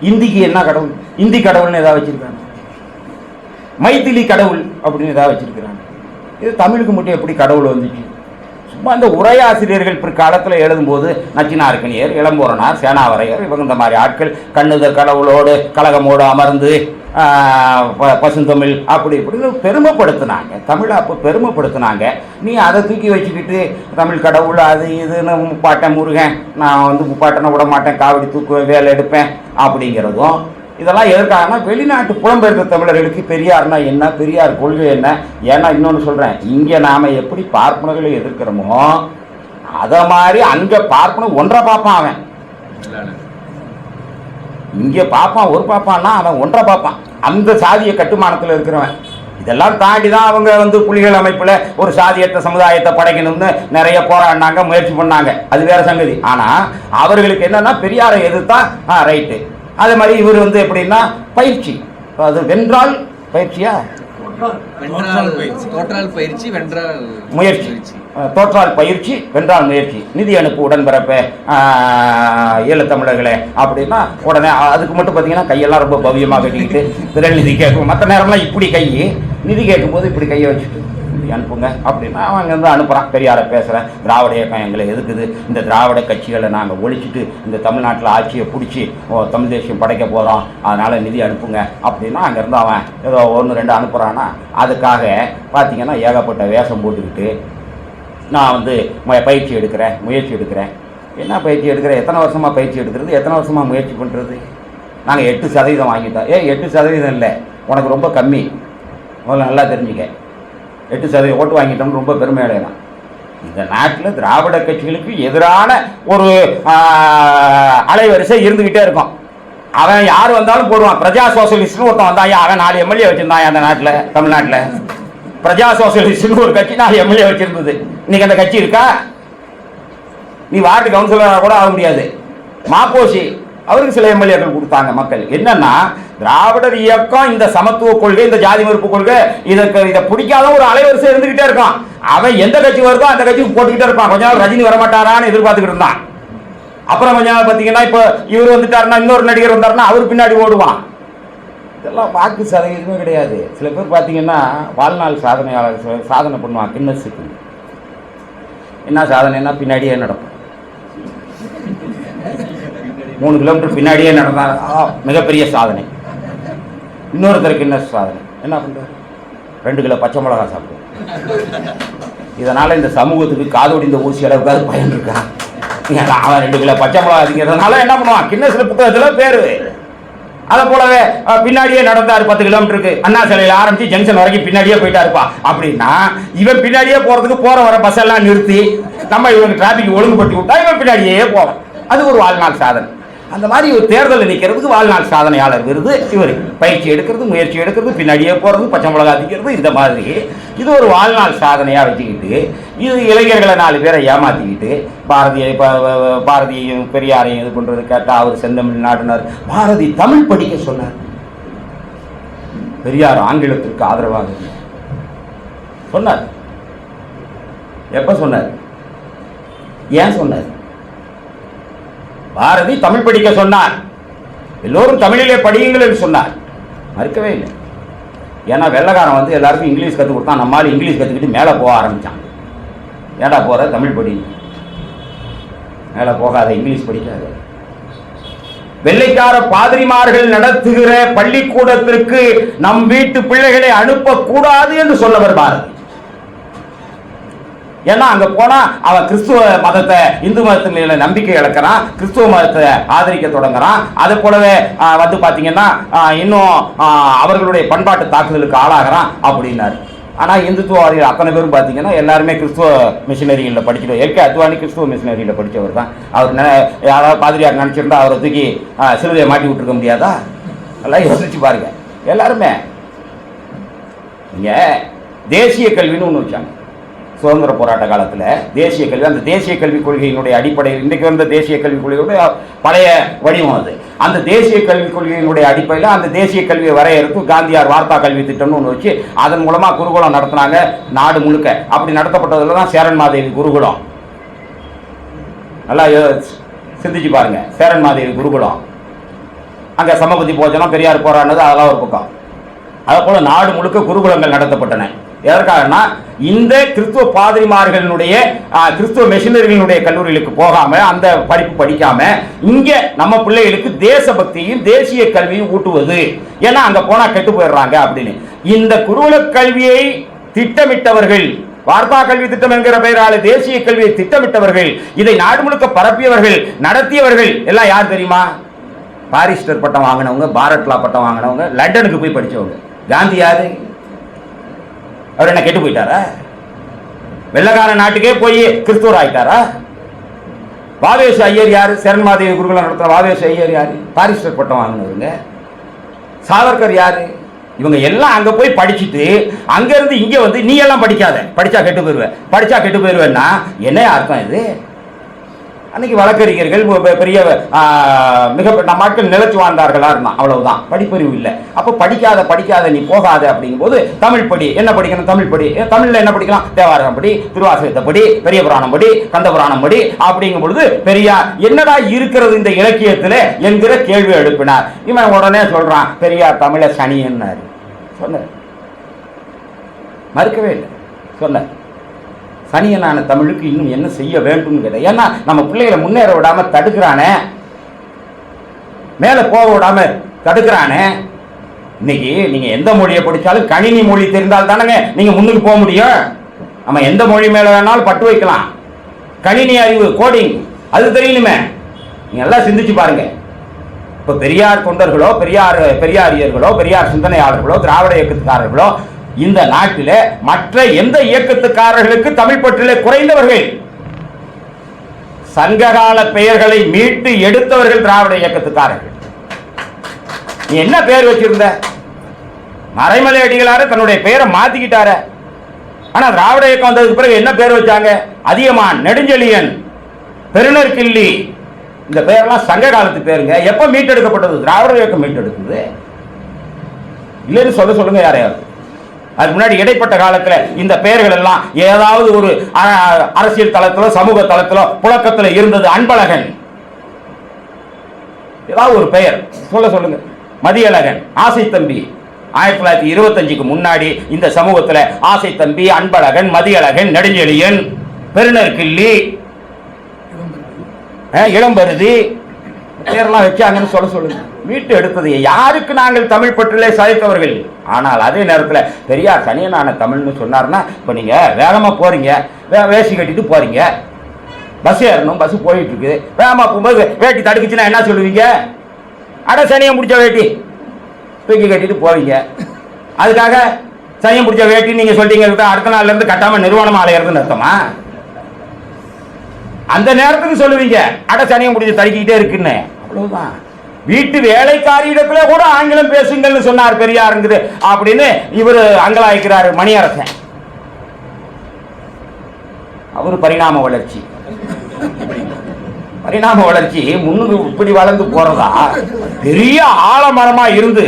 இந்திக்கு என்ன கடவுள்? இந்தி கடவுள்னு ஏதாவது வச்சிருக்காங்க? மைத்திலி கடவுள் அப்படின்னு ஏதாவது வச்சிருக்கிறாங்க? இது தமிழுக்கு மட்டும் எப்படி கடவுள் வந்துச்சு? சும்மா இந்த உரையாசிரியர்கள் பிற்காலத்தில் எழுதும்போது நச்சினார்க்கனியர், இளம்பூரனார், சேனாவரையர், இவங்க இந்த மாதிரி ஆட்கள் கண்ணுதர் கடவுளோடு கழகமோடு அமர்ந்து பசுந்தமிழ் அப்படி இப்படின்னு பெருமைப்படுத்தினாங்க, தமிழை அப்போ பெருமைப்படுத்தினாங்க. நீ அதை தூக்கி வச்சுக்கிட்டு தமிழ் கடவுள் அது இதுன்னு முப்பாட்டன் முருகன், நான் வந்து முப்பாட்டனை விட மாட்டேன், காவடி தூக்குவேன், வேலை எடுப்பேன் அப்படிங்கிறதும் இதெல்லாம் எதற்காகனா வெளிநாட்டு புலம்பெயர்ந்த தமிழர்களுக்கு பெரியார்னா என்ன, பெரியார் கொள்கை என்ன. ஏன்னா இன்னொன்று சொல்கிறேன், இங்கே நாம் எப்படி பார்ப்பனர்களை எதிர்க்கிறோமோ அதை மாதிரி அங்கே பார்ப்பனர் ஒன்றை பார்ப்பான். அவன் இங்கே பார்ப்பான், ஒரு பார்ப்பான்னா அவன் ஒன்றை பார்ப்பான், அந்த சாதிய கட்டுமானத்தில் இருக்கிறவன். இதெல்லாம் தாண்டி தான் அவங்க வந்து புலிகள் அமைப்பில் ஒரு சாதியற்ற சமுதாயத்தை படைக்கணும்னு நிறைய போராடினாங்க, முயற்சி பண்ணாங்க, அது வேற சங்கதி. ஆனால் அவர்களுக்கு என்னன்னா பெரியாரை எதிர்த்தா ரைட்டு. அதே மாதிரி இவர் வந்து எப்படின்னா பயிற்சி, அது வென்றால் பயிற்சியா, முயற்சி, தோற்றால் பயிற்சி வென்றால் முயற்சி, நிதி அனுப்பு உடன்பிறப்ப ஈழத்தமிழர்களே அப்படின்னா உடனே அதுக்கு மட்டும் பார்த்தீங்கன்னா கையெல்லாம் ரொம்ப பவ்யமாக கட்டிக்கிட்டு திரள் நிதி கேட்கும். மற்ற நேரம்லாம் இப்படி கை, நிதி கேட்கும்போது இப்படி கையை வச்சுட்டு அனுப்புங்க அப்படின்னா அவங்க வந்து அனுப்புகிறான். பெரியாரை பேசுகிறேன், திராவிட இயக்கம் எங்களை எதுக்குது, இந்த திராவிட கட்சிகளை நாங்கள் ஒழிச்சிட்டு இந்த தமிழ்நாட்டில் ஆட்சியை பிடிச்சி தமிழ் தேசியம் படைக்க போகிறோம், அதனால் நிதி அனுப்புங்க அப்படின்னா அங்கேருந்து அவன் ஏதோ 1-2 அனுப்புகிறான்னா அதுக்காக பார்த்தீங்கன்னா ஏகப்பட்ட வேஷம் போட்டுக்கிட்டு நான் வந்து பயிற்சி எடுக்கிறேன், முயற்சி எடுக்கிறேன். என்ன பயிற்சி எடுக்கிறேன்? எத்தனை வருஷமாக பயிற்சி எடுக்கிறது, எத்தனை வருஷமாக முயற்சி பண்ணுறது? நாங்கள் 8% வாங்கிட்டோம். 8% இல்லை, உனக்கு ரொம்ப கம்மி, முதல்ல நல்லா தெரிஞ்சுக்க. 8% ஓட்டு வாங்கிட்டோம்னு ரொம்ப பெருமை அடையலாம். இந்த நாட்டில் திராவிட கட்சிகளுக்கு எதிரான ஒரு அலைவரிசை இருந்துக்கிட்டே இருக்கும். அவன் யார் வந்தாலும் போடுவான். பிரஜா சோசியலிஸ்ட்னு ஒருத்தன் வந்தாயா, அவன் 4 எம்எல்ஏ வச்சிருந்தான் அந்த நாட்டில். தமிழ்நாட்டில் பிரஜா சோசியலிஸ்ட்னு ஒரு கட்சி 4 எம்எல்ஏ வச்சிருந்தது. இன்னைக்கு அந்த கட்சி இருக்கா? நீ வார்டு கவுன்சிலராக கூட ஆக முடியாது. மாப்போசி அவருக்கு சில எம்எல்ஏக்கள் கொடுத்தாங்க மக்கள். என்னன்னா திராவிடர் இயக்கம் இந்த சமத்துவ கொள்கை, இந்த ஜாதி மறுப்பு கொள்கை, இதை பிடிக்காத ஒரு அலைவரிசை இருந்துகிட்டே இருக்கான். அவன் எந்த கட்சி வருதோ அந்த கட்சிக்கு போட்டுக்கிட்டே இருப்பான். கொஞ்ச நாள் ரஜினி வரமாட்டாரான்னு எதிர்பார்த்துக்கிட்டு இருந்தான். அப்புறம் கொஞ்ச நாள் பார்த்தீங்கன்னா இப்போ இவர் வந்துட்டாருன்னா இன்னொரு நடிகர் வந்தாருன்னா அவர் பின்னாடி ஓடுவான். இதெல்லாம் வாக்கு சதவீதமே கிடையாது. சில பேர் பார்த்தீங்கன்னா வாழ்நாள் சாதனையாளர் சாதனை பண்ணுவான். கின்னஸுக்கு என்ன சாதனைன்னா பின்னாடியே நடக்கும். 3 கிலோமீட்டர் பின்னாடியே நடந்தால் மிகப்பெரிய சாதனை. இன்னொருத்தருக்கு என்ன சாதனை, என்ன பண்ணுறாரு? 2 கிலோ பச்சை மிளகா சாப்பிடுவோம். இதனால் இந்த சமூகத்துக்கு காதொடிந்த ஊசி அளவுக்காவது பயன் இருக்கான். அவன் 2 கிலோ பச்சை மிளகா அதிகறதுனால என்ன பண்ணுவான்? கின்னஸ் புத்தகத்தில் பேர். அதை போலவே பின்னாடியே நடந்தார் 10 கிலோமீட்டருக்கு, அண்ணா சிலையில் ஆரம்பிச்சு ஜங்ஷன் வரைக்கும் பின்னாடியே போயிட்டாருப்பா அப்படின்னா இவன் பின்னாடியே போகிறதுக்கு போகிற வர பஸ் எல்லாம் நிறுத்தி நம்ம இவனுக்கு டிராஃபிக் ஒழுங்குபடுத்தி விட்டா இவன் பின்னாடியே போவான். அது ஒரு வாழ்நாள் சாதனை. அந்த மாதிரி ஒரு தேர்தலில் நிற்கிறதுக்கு வாழ்நாள் சாதனையாளர் விருது இவர். பயிற்சி எடுக்கிறது, முயற்சி எடுக்கிறது, பின்னாடியே போகிறது, பச்சை மிளகா திக்கிறது, இந்த மாதிரி இது ஒரு வாழ்நாள் சாதனையாக வச்சுக்கிட்டு இது இளைஞர்களை 4 பேரை ஏமாற்றிக்கிட்டு பாரதியையும் பெரியாரையும் இது பண்ணுறது கேட்டால் அவர் செந்தமிழ் நாடுனார். பாரதி தமிழ் படிக்க சொன்னார். பெரியார் ஆங்கிலத்திற்கு ஆதரவாக சொன்னார். எப்ப சொன்னார்? ஏன் சொன்னார்? பாரதி தமிழ் படிக்க சொன்னார், எல்லோரும் தமிழிலே படியுங்கள் என்று சொன்னார். மறுக்கவே இல்லை. ஏன்னா வெள்ளக்காரன் வந்து எல்லாருக்கும் இங்கிலீஷ் கற்றுக் கொடுத்தான். நம்மளால இங்கிலீஷ் கற்றுக்கிட்டு மேலே போக ஆரம்பித்தான். ஏடா போகிற தமிழ் படி, மேலே போகாத, இங்கிலீஷ் படிக்காத. வெள்ளைக்கார பாதிரிமார்கள் நடத்துகிற பள்ளிக்கூடத்திற்கு நம் வீட்டு பிள்ளைகளை அனுப்பக்கூடாது என்று சொன்னவர் பாரதி. ஏன்னா அங்க போனா அவன் கிறிஸ்துவ மதத்தை, இந்து மதத்து மேல நம்பிக்கை இழக்கிறான், கிறிஸ்துவ மதத்தை ஆதரிக்க தொடங்குறான். அது போலவே வந்து பாத்தீங்கன்னா இன்னும் அவர்களுடைய பண்பாட்டு தாக்குதலுக்கு ஆளாகிறான் அப்படின்னாரு. ஆனா இந்துத்துவவாதிகள் அத்தனை பேரும் பாத்தீங்கன்னா எல்லாருமே கிறிஸ்துவ மிஷினரிகளில் படிச்சிருவோம். எல்கே அத்வானி கிறிஸ்துவ மிஷினரியில் படித்தவர் தான். அவர் யாராவது பாதிரியார் நினைச்சிருந்தா அவரை தூக்கி சிலுவையை மாட்டி விட்டுருக்க முடியாதா? எல்லாம் யோசிச்சு பாருங்க. எல்லாருமே இங்க தேசிய கல்வின்னு ஒன்று வச்சாங்க. சுதந்திர போராட்ட காலத்தில் தேசிய கல்வி, அந்த தேசிய கல்விக் கொள்கையினுடைய அடிப்படையில், இன்றைக்கு வந்த தேசிய கல்விக் கொள்கையோட பழைய வடிவம் அது. அந்த தேசிய கல்விக் கொள்கையினுடைய அடிப்படையில் அந்த தேசிய கல்வியை வரையறுத்து காந்தியார் வார்த்தா கல்வி திட்டம்னு ஒன்று வச்சு அதன் மூலமாக குருகுலம் நடத்தினாங்க நாடு முழுக்க. அப்படி நடத்தப்பட்டதில் தான் சேரன்மாதேவி குருகுலம். நல்லா சிந்திச்சு பாருங்க. சேரன்மாதேவி குருகுலம், அங்கே சமபதி போஜனம், பெரியார் போராடினது, அதெல்லாம் ஒரு பக்கம். அதே போல நாடு முழுக்க குருகுலங்கள் நடத்தப்பட்டன. எதற்காகனா இந்த கிறிஸ்துவ பாதிரிமார்களுடைய கிறிஸ்துவ மிஷனரிகளுடைய கல்லூரிகளுக்கு போகாம, அந்த படிப்பு படிக்காம இங்க நம்ம பிள்ளைகளுக்கு தேசபக்தியும் தேசிய கல்வியும் ஊட்டுவது. ஏன்னா அங்க போனா கெட்டு போயிடுறாங்க அப்படின்னு. இந்த குருகுல கல்வியை திட்டமிட்டவர்கள், வார்த்தா கல்வி திட்டம் என்கிற பெயரால் தேசிய கல்வியை திட்டமிட்டவர்கள், இதை நாடு முழுக்க பரப்பியவர்கள், நடத்தியவர்கள் எல்லாம் யார் தெரியுமா? பாரிஸ்டர் பட்டம் வாங்கினவங்க, பாரட்லா பட்டம் வாங்கினவங்க, லண்டனுக்கு போய் படிச்சவங்க. காந்தி யாரு? அவர் என்ன கெட்டு போயிட்டாரா? வெள்ளக்கார நாட்டுக்கே போய் கிறிஸ்துவர் ஆயிட்டாரா? வாவேஷ் ஐயர் யாரு? சேரன்மாதேவி குருகுலம் நடத்துற வாவேஷ் ஐயர் யாரு? பாரிஸ்டர் பட்டம் வாங்கினவங்க. சாவர்கர் யாரு? இவங்க எல்லாம் அங்க போய் படிச்சுட்டு அங்க இருந்து இங்க வந்து நீ எல்லாம் படிக்காத, படிச்சா கெட்டு போயிருவேன், படிச்சா கெட்டு போயிருவேன்னா என்ன அர்த்தம் இது? அன்னைக்கு வழக்கறிஞர்கள் பெரிய மிக நம்ம ஆட்கள் நிலச்சி வாழ்ந்தார்களா இருந்தான், அவ்வளவுதான். படிப்பறிவு இல்லை. அப்போ படிக்காத நீ போகாத அப்படிங்கும் போது தமிழ் படி. என்ன படிக்கணும்? தமிழ் படி. தமிழ்ல என்ன படிக்கலாம்? தேவாரம் படி, திருவாசகத்தை படி, பெரிய புராணம் படி, கந்த புராணம் படி. அப்படிங்கும் பொழுது பெரியார் என்னடா இருக்கிறது இந்த இலக்கியத்தில் என்கிற கேள்வி எழுப்பினார். இவன் உடனே சொல்றான், பெரியார் தமிழ சனியன்னாரு. சொன்னார், மறுக்கவே இல்லை, சொன்னார். சனியனான தமிழுக்கு இன்னும் என்ன செய்ய வேண்டும் கேட்ட. ஏன்னா நம்ம பிள்ளைகளை முன்னேற விடாம தடுக்கிறானே, மேல போக விடாம தடுக்கிறானே. இன்னைக்கு நீங்க எந்த மொழியை படிச்சாலும் கணினி மொழி தெரிந்தால் தானங்க நீங்க முன்னுக்கு போக முடியும். நம்ம எந்த மொழி மேல வேணாலும் பட்டு வைக்கலாம். கணினி அறிவு, கோடிங், அது தெரியணுமே. நீங்க எல்லாம் சிந்திச்சு பாருங்க. இப்ப பெரியார் தொண்டர்களோ, பெரியாரியர்களோ, பெரியார் சிந்தனையாளர்களோ, திராவிட இயக்கத்துக்காரர்களோ இந்த நாட்டில் மற்ற எந்த இயக்கத்துக்காரர்களுக்கு தமிழ் பற்றிலே குறைந்தவர்கள். சங்ககால பெயர்களை மீட்டு எடுத்தவர்கள் திராவிட இயக்கத்துக்காரர்கள். நீ என்ன பெயர் வச்சிருந்த? மறைமலை அடிகளார தன்னுடைய பெயரை மாத்திக்கிட்டார. ஆனா திராவிட இயக்கம் வந்ததுக்கு பிறகு என்ன பெயர் வச்சாங்க? அதியமான், நெடுஞ்செழியன், பெருநர் கிள்ளி. இந்த பெயரெல்லாம் சங்க காலத்து பேருங்க. எப்ப மீட்டெடுக்கப்பட்டது? திராவிட இயக்கம் மீட்டெடுக்குது. இல்லைன்னு சொல்லுங்க யாரையாவது. அதுக்கு முன்னாடி இடைப்பட்ட காலத்தில் இந்த பெயர்கள் எல்லாம் ஏதாவது ஒரு அரசியல் தளத்திலோ சமூக தளத்திலோ புழக்கத்தில் இருந்தது. அன்பழகன், ஏதாவது ஒரு பெயர் சொல்லுங்க. மதியழகன், ஆசை தம்பி. 1925க்கு முன்னாடி இந்த சமூகத்தில் ஆசை தம்பி, அன்பழகன், மதியழகன், நெடுஞ்செழியன், பெருநர் கிள்ளி, இளம்பருதி பேரெல்லாம் வச்சாங்கன்னு சொல்லுங்க. மீட்டு எடுத்தது யாருக்கு? நாங்கள் தமிழ் பற்றிலே சாதித்தவர்கள். ஆனால் அதே நேரத்தில் பெரியார் சனியனான தமிழ்னு சொன்னார்னா, இப்போ நீங்க வேகமா போறீங்க, வேஷ்டி கட்டிட்டு போறீங்க, பஸ் ஏறணும், பஸ் போயிட்டு இருக்கு, வேகமா போகும்போது வேட்டி தடுக்குச்சுன்னா என்ன சொல்லுவீங்க? அட சனியம் பிடிச்ச வேட்டி தூக்கி கட்டிட்டு போவீங்க. அதுக்காக சனியம் பிடிச்ச வேட்டி நீங்க சொல்லிட்டீங்க, அடுத்த நாள்ல இருந்து கட்டாம நிறுவனம் அலையிறதுன்னு அர்த்தமா? அந்த நேரத்துக்கு சொல்லுவீங்க அட சனியம் பிடிச்ச தடுக்கிட்டே இருக்குன்னு. அவ்வளவுதான். வீட்டு வேலைக்காரியிடத்துல கூட ஆங்கிலம் பேசுங்கள்னு சொன்னார் பெரியாருங்குது அப்படின்னு இவர் அங்கலாய்க்கிறாரு மணியரசன். அவர் பரிணாம வளர்ச்சி முன்னுக்கு இப்படி வளர்ந்து போறதா? பெரிய ஆலமரமா இருந்து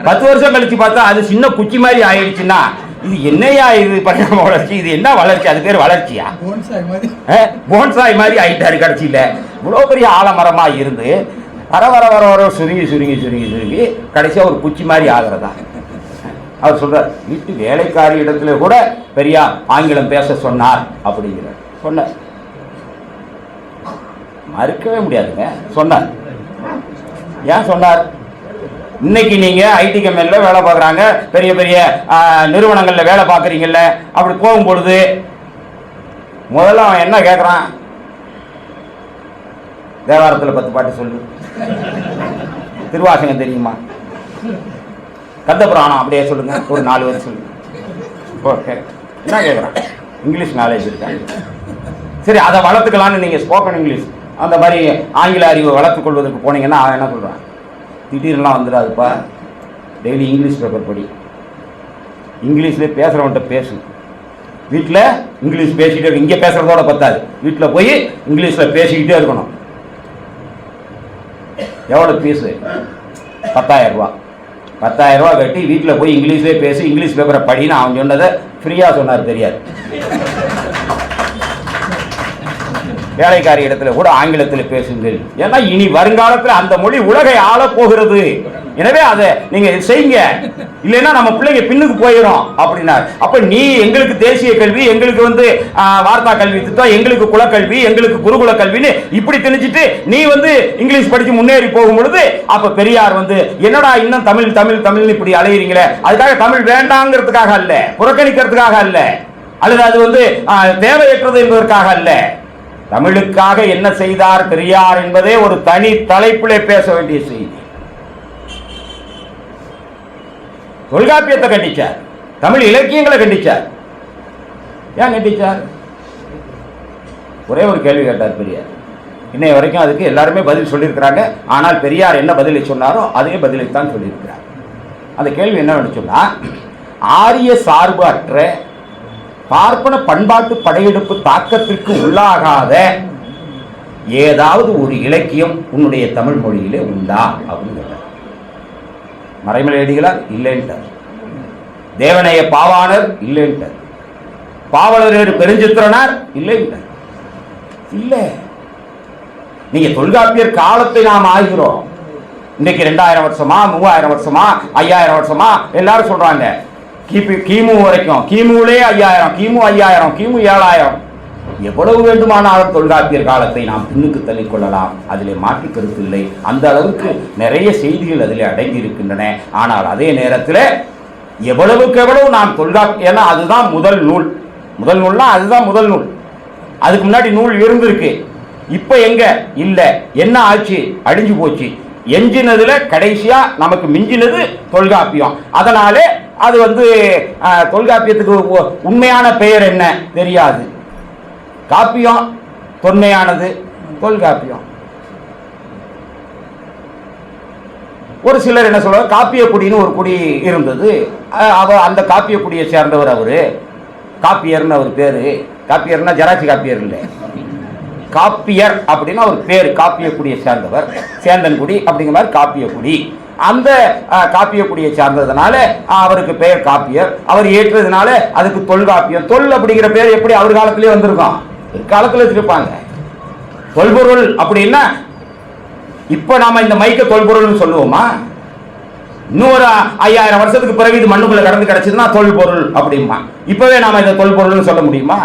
10 வருஷம் கழிச்சு பார்த்தா அது சின்ன குச்சி மாதிரி ஆயிடுச்சுன்னா இது என்னையா இது பரிணாம வளர்ச்சி, இது என்ன வளர்ச்சி, அது பேர் வளர்ச்சியா? போன்சாய் மாதிரி ஆயிட்டாரு கடைசியில. இவ்வளவு பெரிய ஆலமரமா இருந்து வர வர வர வர சுருங்கி சுருங்கி சுருங்கி சுருங்கி கடைசியா ஒரு குச்சி மாதிரி ஆகிறதா. அவர் சொல்றார், வீட்டு வேலைக்காரி இடத்துல கூட பெரியார் ஆங்கிலம் பேச சொன்னார் அப்படிங்கிறார். சொன்னார், மறுக்கவே முடியாதுங்க, சொன்னார். ஏன் சொன்னார்? இன்னைக்கு நீங்க ஐடி கம்பெனில வேலை பார்க்குறாங்க, பெரிய பெரிய நிறுவனங்கள்ல வேலை பார்க்குறீங்கல்ல, அப்படி போகும்பொழுது முதல்ல அவன் என்ன கேட்குறான்? தேவாரத்தில் 10 பாட்டு சொல்லு, திருவாசகம் தெரியுமா, கந்தபுராணம் அப்படியே சொல்லுங்க, ஒரு 4 வருஷம் சொல்லுங்க. ஓகே, என்ன கேட்குறான்? இங்கிலீஷ் நாலேஜ் இருக்கா? சரி, அதை வளர்த்துக்கலான்னு நீங்கள் ஸ்போக்கன் இங்கிலீஷ் அந்த மாதிரி ஆங்கில அறிவை வளர்த்துக் கொள்வதற்கு போனீங்கன்னா அவன் என்ன சொல்கிறான்? திடீர்லாம் வந்துடாதுப்பா, டெய்லி இங்கிலீஷ் பேப்பர் படி, இங்கிலீஷ்லேயே பேசுகிறவன்ட்ட பேசு, வீட்டில் இங்கிலீஷ் பேசிக்கிட்டே, இங்கே பேசுகிறதோட பத்தாது, வீட்டில் போய் இங்கிலீஷில் பேசிக்கிட்டே இருக்கணும். எவ்வளோ ஃபீஸு? 10,000 ரூபா. 10,000 ரூபா கட்டி வீட்டில் போய் இங்கிலீஷ்லேயே பேசி இங்கிலீஷ் பேப்பரை படின்னு அவன் சொன்னதை ஃப்ரீயாக சொன்னார் தெரியாது. வேலைக்காரி இடத்துல கூட ஆங்கிலத்தில் பேசுங்கள், ஏன்னா இனி வருங்காலத்தில் அந்த மொழி உலகை ஆள போகிறது. எனவே அதை நீங்க செய்யுங்க, இல்லைன்னா நம்ம பிள்ளைங்க பின்னுக்கு போயிடும் அப்படின்னார். அப்ப நீ எங்களுக்கு தேசிய கல்வி, எங்களுக்கு வார்த்தா கல்வி திட்டம், எங்களுக்கு குலக்கல்வி, எங்களுக்கு குருகுல கல்வின்னு இப்படி திணிச்சிட்டு நீ இங்கிலீஷ் படிச்சு முன்னேறி போகும் பொழுது அப்ப பெரியார் என்னடா இன்னும் தமிழ் தமிழ் தமிழ் இப்படி அலையிறீங்களே, அதுக்காக தமிழ் வேண்டாங்கிறதுக்காக அல்ல, புறக்கணிக்கிறதுக்காக அல்ல, அல்லது அது தேவையற்றது என்பதற்காக அல்ல, தமிழுக்காக என்ன செய்தார் பெரியார் என்பதே ஒரு தனி தலைப்பிலே பேச வேண்டிய செய்தி. தொல்காப்பியத்தை கண்டிச்சார், தமிழ் இலக்கியங்களை கண்டிச்சார். ஏன் கண்டிச்சார்? ஒரே ஒரு கேள்வி கேட்டார் பெரியார். இன்னைய வரைக்கும் அதுக்கு எல்லாருமே பதில் சொல்லியிருக்கிறாங்க. ஆனால் பெரியார் என்ன பதிலை சொன்னாரோ அதே பதிலைத்தான் சொல்லியிருக்கிறார். அந்த கேள்வி என்ன சொன்னா, ஆரிய சார்பு அற்ற பார்ப்பன பண்பாட்டு படையெடுப்பு தாக்கத்திற்கு உள்ளாகாத ஏதாவது ஒரு இலக்கியம் உன்னுடைய தமிழ் மொழியிலே உண்டா அப்படின்னு கேட்டார். மறைமலையடிகளார் இல்லைன்ட்டார், தேவனைய பாவாணர் இல்லைன்ட்டார், பாவலர் பெருஞ்சித்திரனார் இல்லைன்ட்டார். இல்ல, நீங்க தொல்காப்பியர் காலத்தை நாம் ஆகிறோம். இன்னைக்கு 2000 வருஷமா, 3000 வருஷமா, 5000 வருஷமா எல்லாரும் சொல்றாங்க. கிமு வரைக்கும், கிமுலே 5000, கிமு 5000, கிமு 7000, எவ்வளவு வேண்டுமானாலும் தொல்காப்பியர் காலத்தை நாம் பின்னுக்கு தள்ளிக்கொள்ளலாம், அதிலே மாற்று கருத்து இல்லை. அந்த அளவுக்கு நிறைய செய்திகள் அதிலே அடங்கி இருக்கின்றன. ஆனால் அதே நேரத்தில் எவ்வளவுக்கு எவ்வளவு நாம் ஏன்னா அதுதான் முதல் நூல், முதல் நூல்னா அதுதான் முதல் நூல். அதுக்கு முன்னாடி நூல் இருந்திருக்கு, இப்ப எங்க இல்ல, என்ன ஆச்சு, அழிஞ்சு போச்சு. எஞ்சினதுல கடைசியா நமக்கு மிஞ்சினது தொல்காப்பியம். அதனாலே அது தொல்காப்பியத்துக்கு உண்மையான பெயர் என்ன தெரியாது. காப்பியம் தொன்மையானது, தொல்காப்பியம். ஒரு சிலர் என்ன சொல்றாங்க, காப்பிய குடின்னு ஒரு குடி இருந்தது, அந்த காப்பிய குடியை சேர்ந்தவர் அவரு, காப்பியர்னு அவர் பேரு. காப்பியர்னா ஜராட்சி காப்பியர் இல்லை, காப்பியர் அப்படின்னா ஒரு பேர், காப்பியக்குடியை சேர்ந்தவர், சேந்தன்குடி அப்படிங்கிற மாதிரி காப்பியக்குடி. அந்த காப்பியக்குடியை சார்ந்ததுனால அவருக்கு பெயர் காப்பியர். அவர் ஏற்றதுனால அதுக்கு தொல்காப்பியம். தொல் அப்படிங்கிற பேர் எப்படி அவர் காலத்திலே வந்திருக்கும், காலத்தில் வச்சிருப்பாங்க. தொல்பொருள் அப்படின்னா இப்ப நாம இந்த மைக்க தொல்பொருள்னு சொல்லுவோமா? இன்னொரு 5000 வருஷத்துக்கு பிறகு இது மண்ணுக்குள்ள கடந்து கிடைச்சதுன்னா தொல்பொருள் அப்படிமா. இப்பவே நாம இதை தொல்பொருள்னு சொல்ல முடியுமா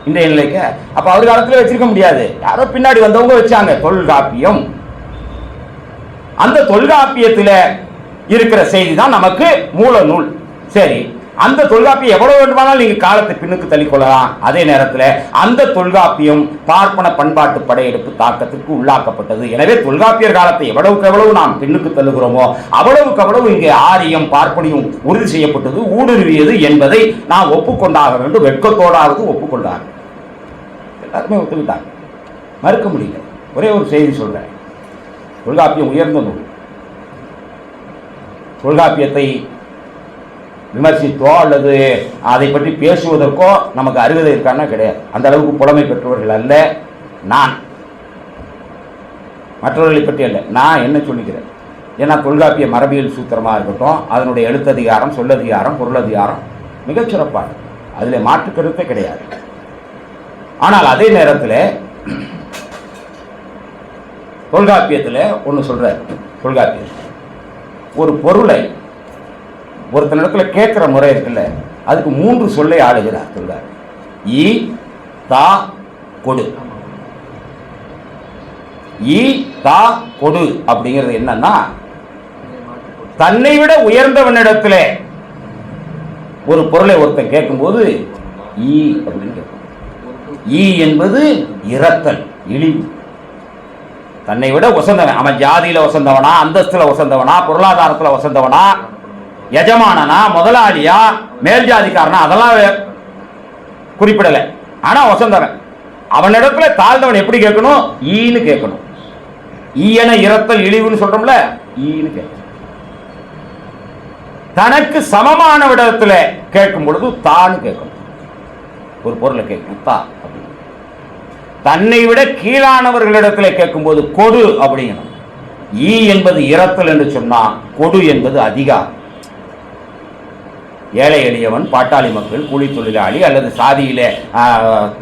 இந்த நிலைக்கு? அப்ப அவர் காலத்துல வச்சிருக்க முடியாது, யாரோ பின்னாடி வந்தவங்க வச்சாங்க தொல்காப்பியம். அந்த தொல்காப்பியத்தில் இருக்கிற செய்தி தான் நமக்கு மூல நூல். சரி, அந்த தொல்காப்பியம் எவ்வளவு வேண்டுமானாலும் நீங்க காலத்தை பின்னுக்கு தள்ளிக்கொள்ளலாம். அதே நேரத்தில் அந்த தொல்காப்பியம் பார்ப்பன பண்பாட்டு படையெடுப்பு தாக்கத்திற்கு உள்ளாக்கப்பட்டது. எனவே தொல்காப்பியர் காலத்தை எவ்வளவுக்கு எவ்வளவு நாம் பின்னுக்கு தள்ளுகிறோமோ அவ்வளவுக்கு அவ்வளவு இங்கே ஆரியம் பார்ப்பனியும் உறுதி செய்யப்பட்டது, ஊடுருவியது என்பதை நாம் ஒப்புக்கொண்டாக வேண்டும். வெட்கத்தோடாவது ஒப்புக்கொண்டாங்க, எல்லாருமே ஒத்துக்கிட்டாங்க, மறுக்க முடியல. ஒரே ஒரு செய்தி சொல்றேன், தொல்காப்பியம் உயர்ந்த நூல். தொல்காப்பியத்தை விமர்சித்தோ அல்லது அதை பற்றி பேசுவதற்கோ நமக்கு அருகதை இருக்கான்னா கிடையாது. அந்த அளவுக்கு புலமை பெற்றவர்கள் அல்ல நான், மற்றவர்களை பற்றி அல்ல, நான் என்ன சொல்லிக்கிறேன். ஏன்னா தொல்காப்பிய மரபியல் சூத்திரமாக இருக்கட்டும், அதனுடைய எழுத்ததிகாரம், சொல்லதிகாரம், பொருளதிகாரம் மிகச்சிறப்பானது, அதில் மாற்று கருத்தே கிடையாது. ஆனால் அதே நேரத்தில் தொல்காப்பியத்தில் ஒன்று சொல்கிறார். தொல்காப்பியம் ஒரு பொருளை ஒருத்தனிடத்தில் கேட்குற முறை இருக்குல்ல, அதுக்கு 3 சொல்லை ஆளுகிறார் தொல்காப்பியம். ஈ, தா, கொடு. ஈ, தா, கொடு அப்படிங்கிறது என்னன்னா, தன்னை விட உயர்ந்தவனிடத்துல ஒரு பொருளை ஒருத்தன் கேட்கும்போது ஈ அப்படின்னு கேட்கும். ஈ என்பது இரத்தல், இழிவு. தன்னை விட உசந்தவன், அவன் ஜாதியில உசந்தவனா, அந்தஸ்துல உசந்தவனா, பொருளாதாரத்துல உசந்தவனா, எஜமானனா, முதலாளியா, மேல் ஜாதிக்காரனா, அதெல்லாம் குறிப்பிடலை. ஆனா உசந்தவன், அவனிடத்துல தாழ்ந்தவன் எப்படி கேட்கணும்? ஈன்னு கேட்கணும். ஈயன இரத்தல் இழிவுன்னு சொல்றோம்ல, ஈன்னு கேட்கணும். தனக்கு சமமான இடத்துல கேட்கும் பொழுது தான்னு கேட்கணும். ஒரு பொருளை கேட்கணும் தா அப்படின்னு. தன்னை விட கீழானவர்களிடத்தில் கேட்கும்போது கொடு அப்படிங்கணும். ஈ என்பது இரத்தல் என்று சொன்னா, கொடு என்பது அதிகாரம். ஏழை எளியவன், பாட்டாளி மக்கள், கூலி தொழிலாளி அல்லது சாதியில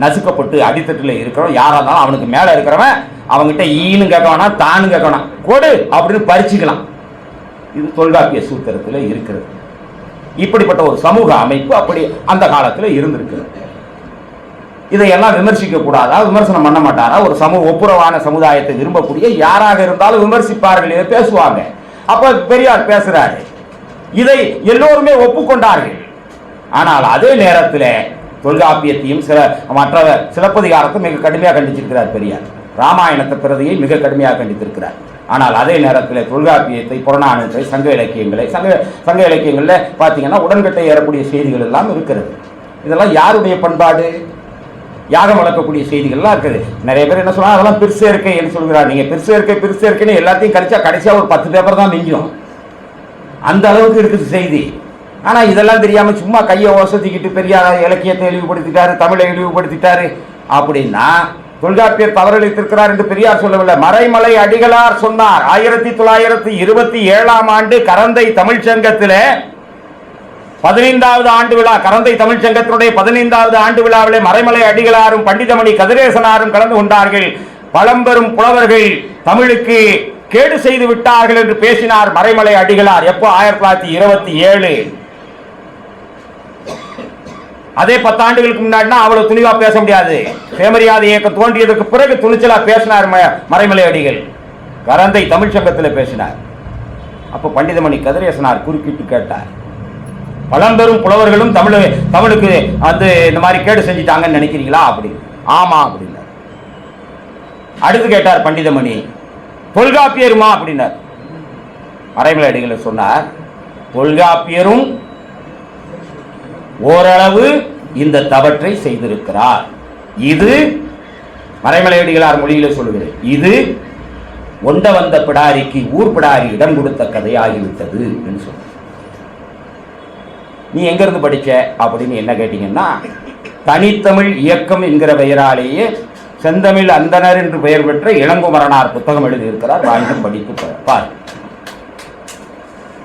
நசுக்கப்பட்டு அடித்தட்டில் இருக்கிறவன் யாரா இருந்தாலும் அவனுக்கு மேல இருக்கிறவன் அவங்ககிட்ட ஈன்னு கேட்க வேணாம், தான்னு கேட்க வேணாம், கொடு அப்படின்னு பறிச்சுக்கலாம். இது தொல்காப்பிய சூத்திரத்தில் இருக்கிறது. இப்படிப்பட்ட ஒரு சமூக அமைப்பு அப்படி அந்த காலத்தில் இருந்திருக்கிறது. இதையெல்லாம் விமர்சிக்க கூடாதா, விமர்சனம் பண்ண மாட்டாரா? ஒரு ஒப்புரவான சமுதாயத்தை விரும்பக்கூடிய யாராக இருந்தாலும் விமர்சிப்பார்கள், இதை பேசுவாங்க. அப்ப பெரியார் பேசுறாரு, இதை எல்லோருமே ஒப்புக்கொண்டார்கள். ஆனால் அதே நேரத்தில் தொல்காப்பியத்தையும் மற்ற சிலப்பதிகாரத்தை மிக கடுமையாக கண்டிச்சிருக்கிறார் பெரியார். ராமாயணத்தை பிரதியை மிக கடுமையாக கண்டித்திருக்கிறார். ஆனால் அதே நேரத்தில் தொல்காப்பியத்தை, புறநானூற்றை, சங்க இலக்கியங்களை, சங்க இலக்கியங்களில் பார்த்தீங்கன்னா உடன்கட்டை ஏறக்கூடிய செய்திகள் எல்லாம் இருக்கிறது. இதெல்லாம் யாருடைய பண்பாடு? யாகம் வளர்க்கக்கூடிய செய்திகள்லாம் இருக்குது. நிறைய பேர் என்ன சொல்றாங்க, அதெல்லாம் பிற்சேர்க்கை என்று சொல்கிறார். நீங்கள் பிற்சேர்க்கைன்னு எல்லாத்தையும் கழிச்சா கடைசியாக ஒரு 10 பேப்பர் தான் மிஞ்சும். அந்த அளவுக்கு இருக்குது செய்தி. ஆனால் இதெல்லாம் தெரியாமல் சும்மா கையை வசதிக்கிட்டு பெரியார் இலக்கியத்தை இழிவுபடுத்திட்டாரு, தமிழை இழிவுபடுத்திட்டாரு அப்படின்னா தொல்காப்பியர் தவறளித்திருக்கிறார் என்று பெரியார் சொல்லவில்லை. மறைமலை அடிகளார் சொன்னார். 1927ஆம் ஆண்டு கரந்தை தமிழ்ச்சங்கத்தில் 15வது ஆண்டு விழா, கரந்தை தமிழ்ச்சங்கத்தினுடைய 15வது ஆண்டு விழாவிலே மறைமலை அடிகளாரும் பண்டிதமணி கதிரேசனாரும் கலந்து கொண்டார்கள். பழம்பெரும் புலவர்கள் தமிழுக்கு கேடு செய்து விட்டார்கள் என்று பேசினார் மறைமலை அடிகளார். எப்போ? 1927. அதே 10 ஆண்டுகளுக்கு முன்னாடினா அவ்வளவு துணிவா பேச முடியாது. சுயமரியாதை இயக்கம் தோன்றியதற்கு பிறகு துணிச்சலா பேசினார் மறைமலை அடிகள். கரந்தை தமிழ்ச்சங்கத்தில் பேசினார். அப்ப பண்டிதமணி கதிரேசனார் குறுக்கிட்டு கேட்டார், பழம்பெரும் புலவர்களும் தமிழுக்கு வந்து இந்த மாதிரி கேடு செஞ்சிட்டாங்கன்னு நினைக்கிறீங்களா? அப்படி ஆமா அப்படின்னார். அடுத்து கேட்டார் பண்டிதமணி, தொல்காப்பியருமா அப்படின்னார். மறைமலை அடிகள் சொன்னார், தொல்காப்பியரும் ஓரளவு இந்த தவற்றை செய்திருக்கிறார். இது மறைமலை அடிகளார் மொழியில சொல்லுகிறேன், இது ஒண்ட வந்த பிடாரிக்கு ஊர் பிடாரி இடம் கொடுத்த கதையாகிவிட்டது என்று சொல்ற. நீ எங்க இருந்து படிச்ச அப்படின்னு என்ன கேட்டீங்கன்னா, தனித்தமிழ் இயக்கம் என்கிற பெயராலேயே செந்தமிழ் அந்தனர் என்று பெயர் பெற்ற இளங்குமரனார் புத்தகம் எழுதியிருக்கிறார். வாங்கியும் படித்து பார்.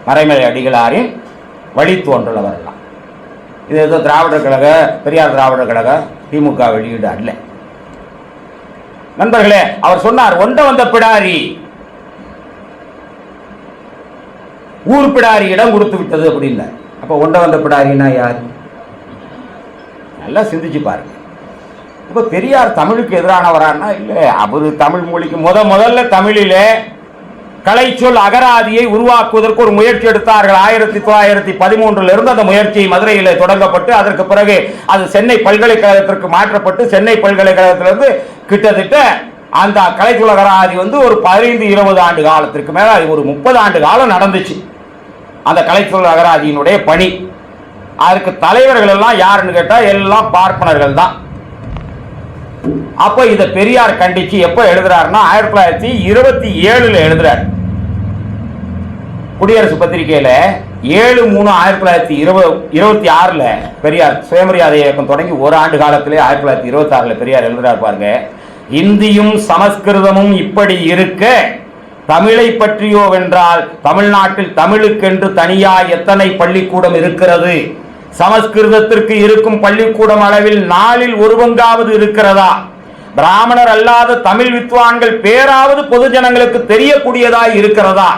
மறைமலை அடிகளாரின் வழித்தோன்றல் வரலாம். இது ஏதோ திராவிடர் கழக, பெரியார் திராவிடர் கழக, திமுக வெளியீடு அல்ல நண்பர்களே. அவர் சொன்னார், ஒண்ட வந்த பிடாரி ஊர் பிடாரி இடம் கொடுத்து விட்டது அப்படின்னு. அப்ப ஒண்ட வந்த பிடாரின்னா யார்? நல்லா சிந்திச்சு பாருங்க. இப்ப பெரியார் தமிழுக்கு எதிரானவரானா இல்ல. அவரு தமிழ் மொழிக்கு முதல்ல தமிழிலே கலைச்சொல் அகராதியை உருவாக்குவதற்கு ஒரு முயற்சி எடுத்தார்கள். 1913 இருந்து அந்த முயற்சி மதுரையில் தொடங்கப்பட்டு அதற்கு பிறகு அது சென்னை பல்கலைக்கழகத்திற்கு மாற்றப்பட்டு சென்னை பல்கலைக்கழகத்திலிருந்து கிட்டத்தட்ட அந்த கலைச்சொல் அகராதி வந்து ஒரு 15-20 ஆண்டு காலத்திற்கு மேல ஒரு 30 ஆண்டு காலம் நடந்துச்சு அந்த கலைச்சொல் அகராதியினுடைய பணி. அதுக்கு தலைவர்கள் எல்லாம் யாருன்னு கேட்டா எல்லாம் பார்ப்பனர்கள் தான். அப்ப இத பெரியார் கண்டிச்சு எப்ப எழுதுறாருன்னா 1927 எழுதுறாரு. குடியரசு பத்திரிகையில 7/3/1926 பெரியார் சுயமரியாதை இயக்கம் தொடங்கி ஒரு ஆண்டு காலத்திலே 1926 பெரியார் எழுதுறாரு பாருங்க. இந்தியும் சமஸ்கிருதமும் இப்படி இருக்க தமிழை பற்றியோ வென்றால் தமிழ்நாட்டில் தமிழுக்கென்று தனியாய் எத்தனை பள்ளிக்கூடம் இருக்கிறது? சமஸ்கிருதத்திற்கு இருக்கும் பள்ளிக்கூடம் அளவில் 4இல் 1 பங்காவது இருக்கிறதா? பிராமணர் அல்லாத தமிழ் வித்வான்கள் பேராவது பொது ஜனங்களுக்கு தெரியக்கூடியதாய் இருக்கிறதா?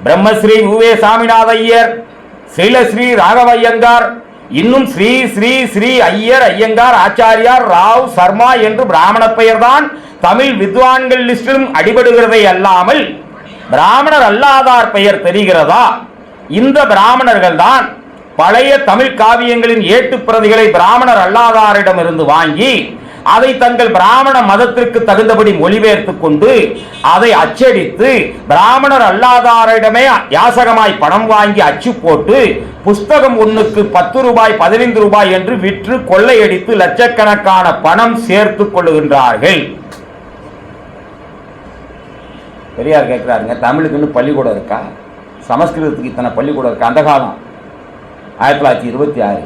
பிரம்மஸ்ரீ உவே சாமிநாத ஐயர், ஸ்ரீலஸ்ரீ ராகவ ஐயங்கார், இன்னும் ஸ்ரீ ஸ்ரீ ஸ்ரீ ஐயர், ஐயங்கார், ஆச்சாரியார், ராவ், சர்மா என்று பிராமண பெயர்தான் தமிழ் வித்வான்கள் லிஸ்டிலும் அடிபடுகிறதை அல்லாமல் பிராமணர் அல்லாதார் பெயர் தெரிகிறதா? இந்த பிராமணர்கள் தான் பழைய தமிழ் காவியங்களின் ஏட்டு பிரதிகளை பிராமணர் அல்லாதாரிடமிருந்து வாங்கி அதை தங்கள் பிராமண மதத்திற்கு தகுந்தபடி மொழிபெயர்த்துக் கொண்டு அதை அச்சடித்து பிராமணர் அல்லாதாரிடமே யாசகமாய் பணம் வாங்கி அச்சு போட்டு புஸ்தகம் ஒன்றுக்கு 10 ரூபாய் 15 ரூபாய் என்று விற்று கொள்ளையடித்து லட்சக்கணக்கான பணம் சேர்த்துக் கொள்ளுகின்றார்கள். பெரியார் கேட்கிறாருங்க, தமிழுக்குன்னு பள்ளிக்கூடம் இருக்கா? சமஸ்கிருதத்துக்கு இத்தனை பள்ளிக்கூடம் இருக்கா? அந்த காலம் 1926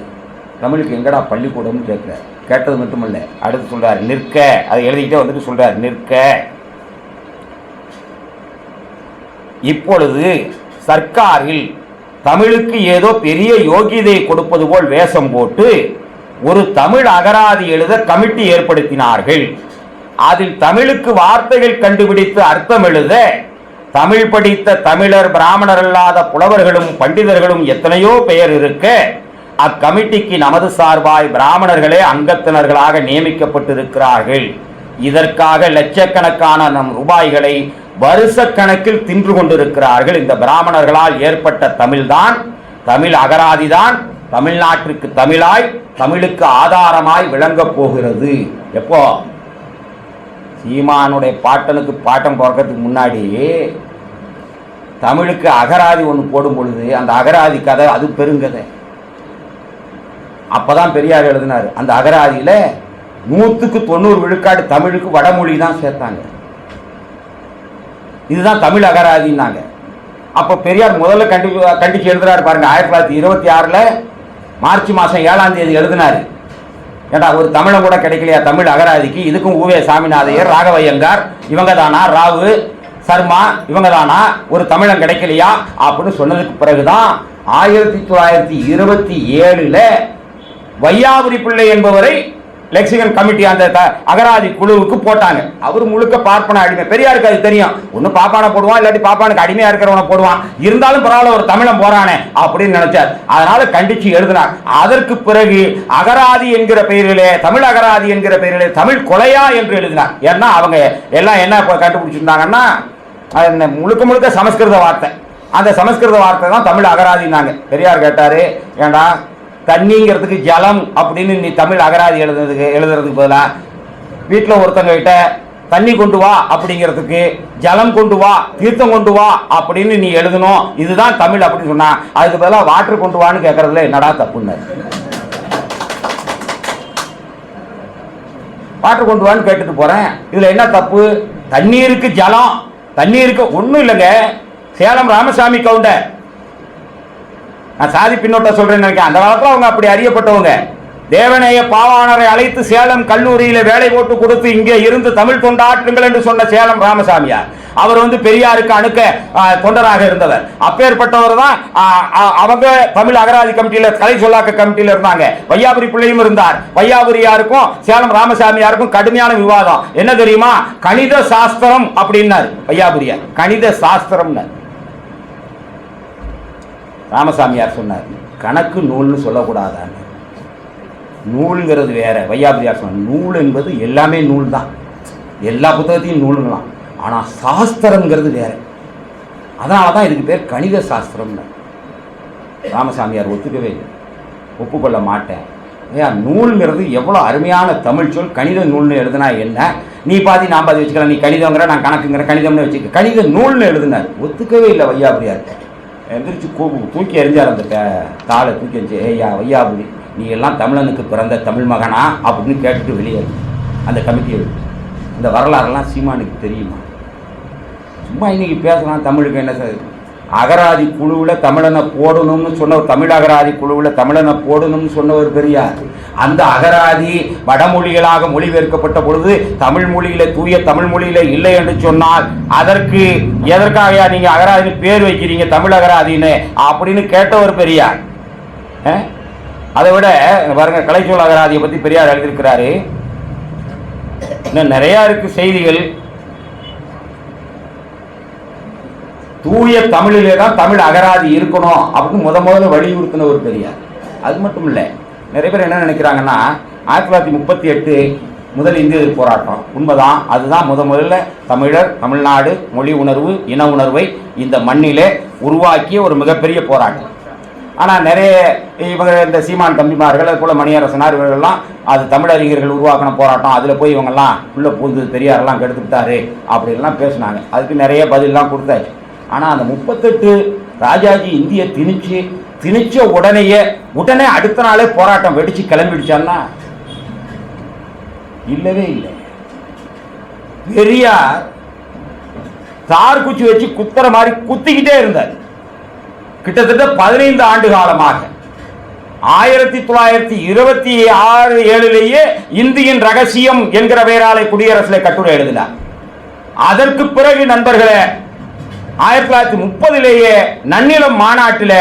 தமிழுக்கு எங்கடா பள்ளிக்கூடம்னு கேட்கிறார். கேட்டது மட்டுமல்ல, அடுத்து சொல்றார் நிற்க, அதை எழுதிக்கிட்டே வந்துட்டு சொல்றார் நிற்க. இப்பொழுது சர்க்காரில் தமிழுக்கு ஏதோ பெரிய யோகியதை கொடுப்பது போல் வேஷம் போட்டு ஒரு தமிழ் அகராதி எழுத கமிட்டி ஏற்படுத்தினார்கள். அதில் தமிழுக்கு வார்த்தைகள் கண்டுபிடித்து அர்த்தம் எழுத தமிழ் படித்த தமிழர் பிராமணர் அல்லாத புலவர்களும் பண்டிதர்களும் எத்தனையோ பெயர் இருக்க அக்கமிட்டிக்கு நமது சார்பாய் பிராமணர்களே அங்கத்தினர்களாக நியமிக்கப்பட்டிருக்கிறார்கள். இதற்காக லட்சக்கணக்கான நம் ரூபாய்களை வருஷ கணக்கில் தின்று கொண்டிருக்கிறார்கள். இந்த பிராமணர்களால் ஏற்பட்ட தமிழ்தான், தமிழ் அகராதிதான் தமிழ்நாட்டிற்கு தமிழாய் தமிழுக்கு ஆதாரமாய் விளங்கப் போகிறது. எப்போ? சீமானுடைய பாட்டனுக்கு பாட்டம் பிறக்கிறதுக்கு முன்னாடி தமிழுக்கு அகராதி ஒன்று போடும் பொழுது அந்த அகராதி கதை அது பெருங்கதை. அப்பதான் பெரியார் எழுதினார். அந்த அகராதியில 100க்கு 90 விழுக்காடு தமிழுக்கு வடமொழி தான் சேர்த்தாங்க. இதுதான் தமிழ் அகராதின்னாங்க. அப்ப பெரியார் முதல்ல கண்டிச்சு எழுதுறாரு பாருங்க. 1926 மார்ச் மாசம் 7ஆம் தேதி எழுதினாரு. ஏண்டா ஒரு தமிழன் கூட கிடைக்கலையா தமிழ் அகராதிக்கு? இதுக்கும் உவே சாமிநாதையர், ராகவ ஐயங்கார் இவங்க தானா, ராவு, சர்மா இவங்க தானா, ஒரு தமிழன் கிடைக்கலையா அப்படின்னு சொன்னதுக்கு பிறகுதான் 1927 வையாபுரி பிள்ளை என்பவரை லெக்சிகன் கமிட்டி அந்த அகராதி குழுவுக்கு போட்டாங்க. அவர் முழுக்க பார்ப்பன அடிமை. பெரியாருக்கு அது தெரியும். ஒன்னு பாப்பான போடுவான், இல்லாட்டி பாப்பானுக்கு அடிமையா இருக்கிறவனை போடுவான். இருந்தாலும் பரவாயில்ல ஒரு தமிழன் போறானே அப்படின்னு நினைச்சார். அதனால கண்டிச்சு எழுதினார். அதற்கு பிறகு அகராதி என்கிற பெயரிலே, தமிழ் அகராதி என்கிற பெயரிலே தமிழ் கொலையா என்று எழுதினார். ஏன்னா அவங்க எல்லாம் என்ன கண்டுபிடிச்சிருந்தாங்கன்னா முழுக்க முழுக்க சமஸ்கிருத வார்த்தை. அந்த சமஸ்கிருத வார்த்தை தான் தமிழ் அகராதினாங்க. பெரியார் கேட்டாரு, ஏண்டா தண்ணிங்கிறதுக்கு ஜலம் அப்படின்னு நீ தமிழ் அகராதி எழுதுறதுக்கு பதிலாக வீட்டில் ஒருத்தங்க கிட்ட தண்ணி கொண்டு வா அப்படிங்கிறதுக்கு ஜலம் கொண்டு வா, தீர்த்தம் கொண்டு வா அப்படின்னு நீ எழுதணும், இதுதான் தமிழ் அப்படின்னு சொன்னா, அதுக்கு பதிலாக வாட்டர் கொண்டு வான்னு கேட்கறதுல என்னடா தப்புன்னு. வாட்டர் கொண்டு வான்னு கேட்டுட்டு போறேன், இதுல என்ன தப்பு? தண்ணீருக்கு ஜலம், தண்ணீருக்கு ஒன்றும் இல்லைங்க. சேலம் ராமசாமி கவுண்டர், நான் சாதி பின்னோட்ட சொல்றேன்னு நினைக்கிறேன். அந்த காலத்தில் அவங்க அப்படி அறியப்பட்டவங்க. தேவநேய பாவாணரை அழைத்து சேலம் கல்லூரியில வேலை போட்டு கொடுத்து இங்கே இருந்து தமிழ் தொண்டாற்றுங்கள் என்று சொன்ன சேலம் ராமசாமியார். அவர் பெரியாருக்கு அணுக்க தொண்டராக இருந்தவர். அப்பேற்பட்டவர் தான் அவங்க தமிழ் அகராதி கமிட்டியில, கலை சொல்லாக்க கமிட்டியில இருந்தாங்க. வையாபுரி பிள்ளையும் இருந்தார். வையாபுரியாருக்கும் சேலம் ராமசாமியாருக்கும் கடுமையான விவாதம். என்ன தெரியுமா? கணித சாஸ்திரம் அப்படின்னாரு வையாபுரியார். கணித சாஸ்திரம் ராமசாமியார் சொன்னார், கணக்கு நூல்னு சொல்லக்கூடாதான்னு. நூல்ங்கிறது வேற. வையாபுரியார் சொன்னார், நூல் என்பது எல்லாமே நூல் தான், எல்லா புத்தகத்தையும் நூலுங்களாம். ஆனால் சாஸ்திரம்ங்கிறது வேற. அதனால தான் இதுக்கு பேர் கணித சாஸ்திரம்னு. ராமசாமியார் ஒத்துக்கவே இல்லை, ஒப்புக்கொள்ள மாட்டேன். ஏன் நூல்ங்கிறது எவ்வளோ அருமையான தமிழ் சொல். கணித நூல்னு எழுதுனா என்ன? நீ பாதி நான் பாதி வச்சுக்கலாம், நீ கணிதங்கிற நான் கணக்குங்கிற, கணிதம்னு வச்சுக்க, கணித நூல்னு எழுதுனார். ஒத்துக்கவே இல்லை வையாபுரியார். எந்திரிச்சு தூக்கி எறிஞ்சார். அந்த தாளை தூக்கி எறிஞ்சு, ஏய்யா வையாபுரி, நீ எல்லாம் தமிழனுக்கு பிறந்த தமிழ் மகனா அப்படின்னு கேட்டுட்டு வெளியேறு. அந்த கமிட்டியை அந்த வரலாறுலாம் சீமானுக்கு தெரியுமா? சும்மா இன்னைக்கு பேசலாம் தமிழுக்கு என்ன சார். அகராதி குழுவில் தமிழனை போடணும்னு சொன்னவர், தமிழ் அகராதி குழுவில் தமிழனை போடணும்னு சொன்னவர் பெரியார். அந்த அகராதி வடமொழிகளாக மொழிபெயர்க்கப்பட்ட பொழுது தமிழ் மொழியில, தூய தமிழ் மொழியில இல்லை என்று சொன்னால் அதற்கு எதற்காக நீங்க அகராதின்னு பேர் வைக்கிறீங்க தமிழ் அகராதின்னு அப்படின்னு கேட்டவர் பெரியார். அதை விட பாருங்க, கலைச்சொல் அகராதியை பற்றி பெரியார் எழுதியிருக்கிறாரு. இன்னும் நிறையா இருக்கு செய்திகள். தூய தமிழிலே தான் தமிழ் அகராதி இருக்கணும் அப்படின்னு முதல்ல வலியுறுத்தின ஒரு பெரியார். அது மட்டும் இல்லை, நிறைய பேர் என்ன நினைக்கிறாங்கன்னா 1938 முதல் இந்திய போராட்டம் உண்மைதான். அதுதான் முதல்ல தமிழர், தமிழ்நாடு மொழி உணர்வு, இன உணர்வை இந்த மண்ணிலே உருவாக்கிய ஒரு மிகப்பெரிய போராட்டம். ஆனால் நிறைய இவங்க இந்த சீமான் தம்பிமார்கள், அது போல் மணியரசனார், இவர்கள்லாம் அது தமிழறிஞர்கள் உருவாக்கின போராட்டம், அதில் போய் இவங்கெல்லாம் உள்ளே பூந்து பெரியாரெல்லாம் கெடுத்துக்கிட்டாரு அப்படின்லாம் பேசினாங்க. அதுக்கு நிறைய பதிலெலாம் கொடுத்தாச்சு. ஆனால் அந்த 38 ராஜாஜி இந்திய திணிச்ச உடனே அடுத்த நாளே போராட்டம் வெடிச்சு கிளம்பிடுச்சான்னா இல்லவே இல்லை. பெரியார் தார் குச்சி வச்சு குத்துற மாதிரி குத்திக்கிட்டே இருந்தார். கிட்டத்தட்ட 15 ஆண்டு காலமாக 1926-27 இந்தியின் ரகசியம் என்கிற பெயராலே குடியரசுல கட்டுரை எழுதினார். அதற்கு பிறகு நண்பர்களே 1930 நன்னிலம் மாநாட்டில்,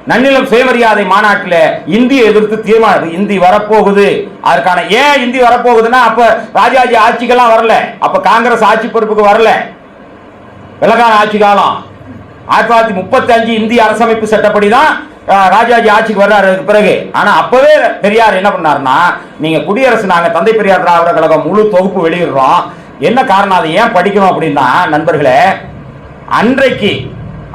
நன்னிலம் சுயமரியாதை மாநாட்டில் இந்தியை எதிர்த்து தீர்மானம், இந்தி வரப்போகுது. அதற்கான ஏன் இந்தி வரப்போகுதுன்னா, அப்ப ராஜாஜி ஆட்சிக்கெல்லாம் வரல, அப்ப காங்கிரஸ் ஆட்சி பொறுப்புக்கு வரல, வெள்ளக்கான ஆட்சி காலம். 1935 இந்திய அரசமைப்பு சட்டப்படிதான் ராஜாஜி ஆட்சிக்கு வர்றாரு பிறகு. ஆனா அப்பவே பெரியார் என்ன பண்ணாருன்னா, நீங்க குடியரசு, நாங்க தந்தை பெரியார் திராவிட கழகம் முழு தொகுப்பு வெளியிடுறோம். என்ன காரணம், அதை ஏன் படிக்கணும் அப்படின்னா நண்பர்களே, அன்றைக்கு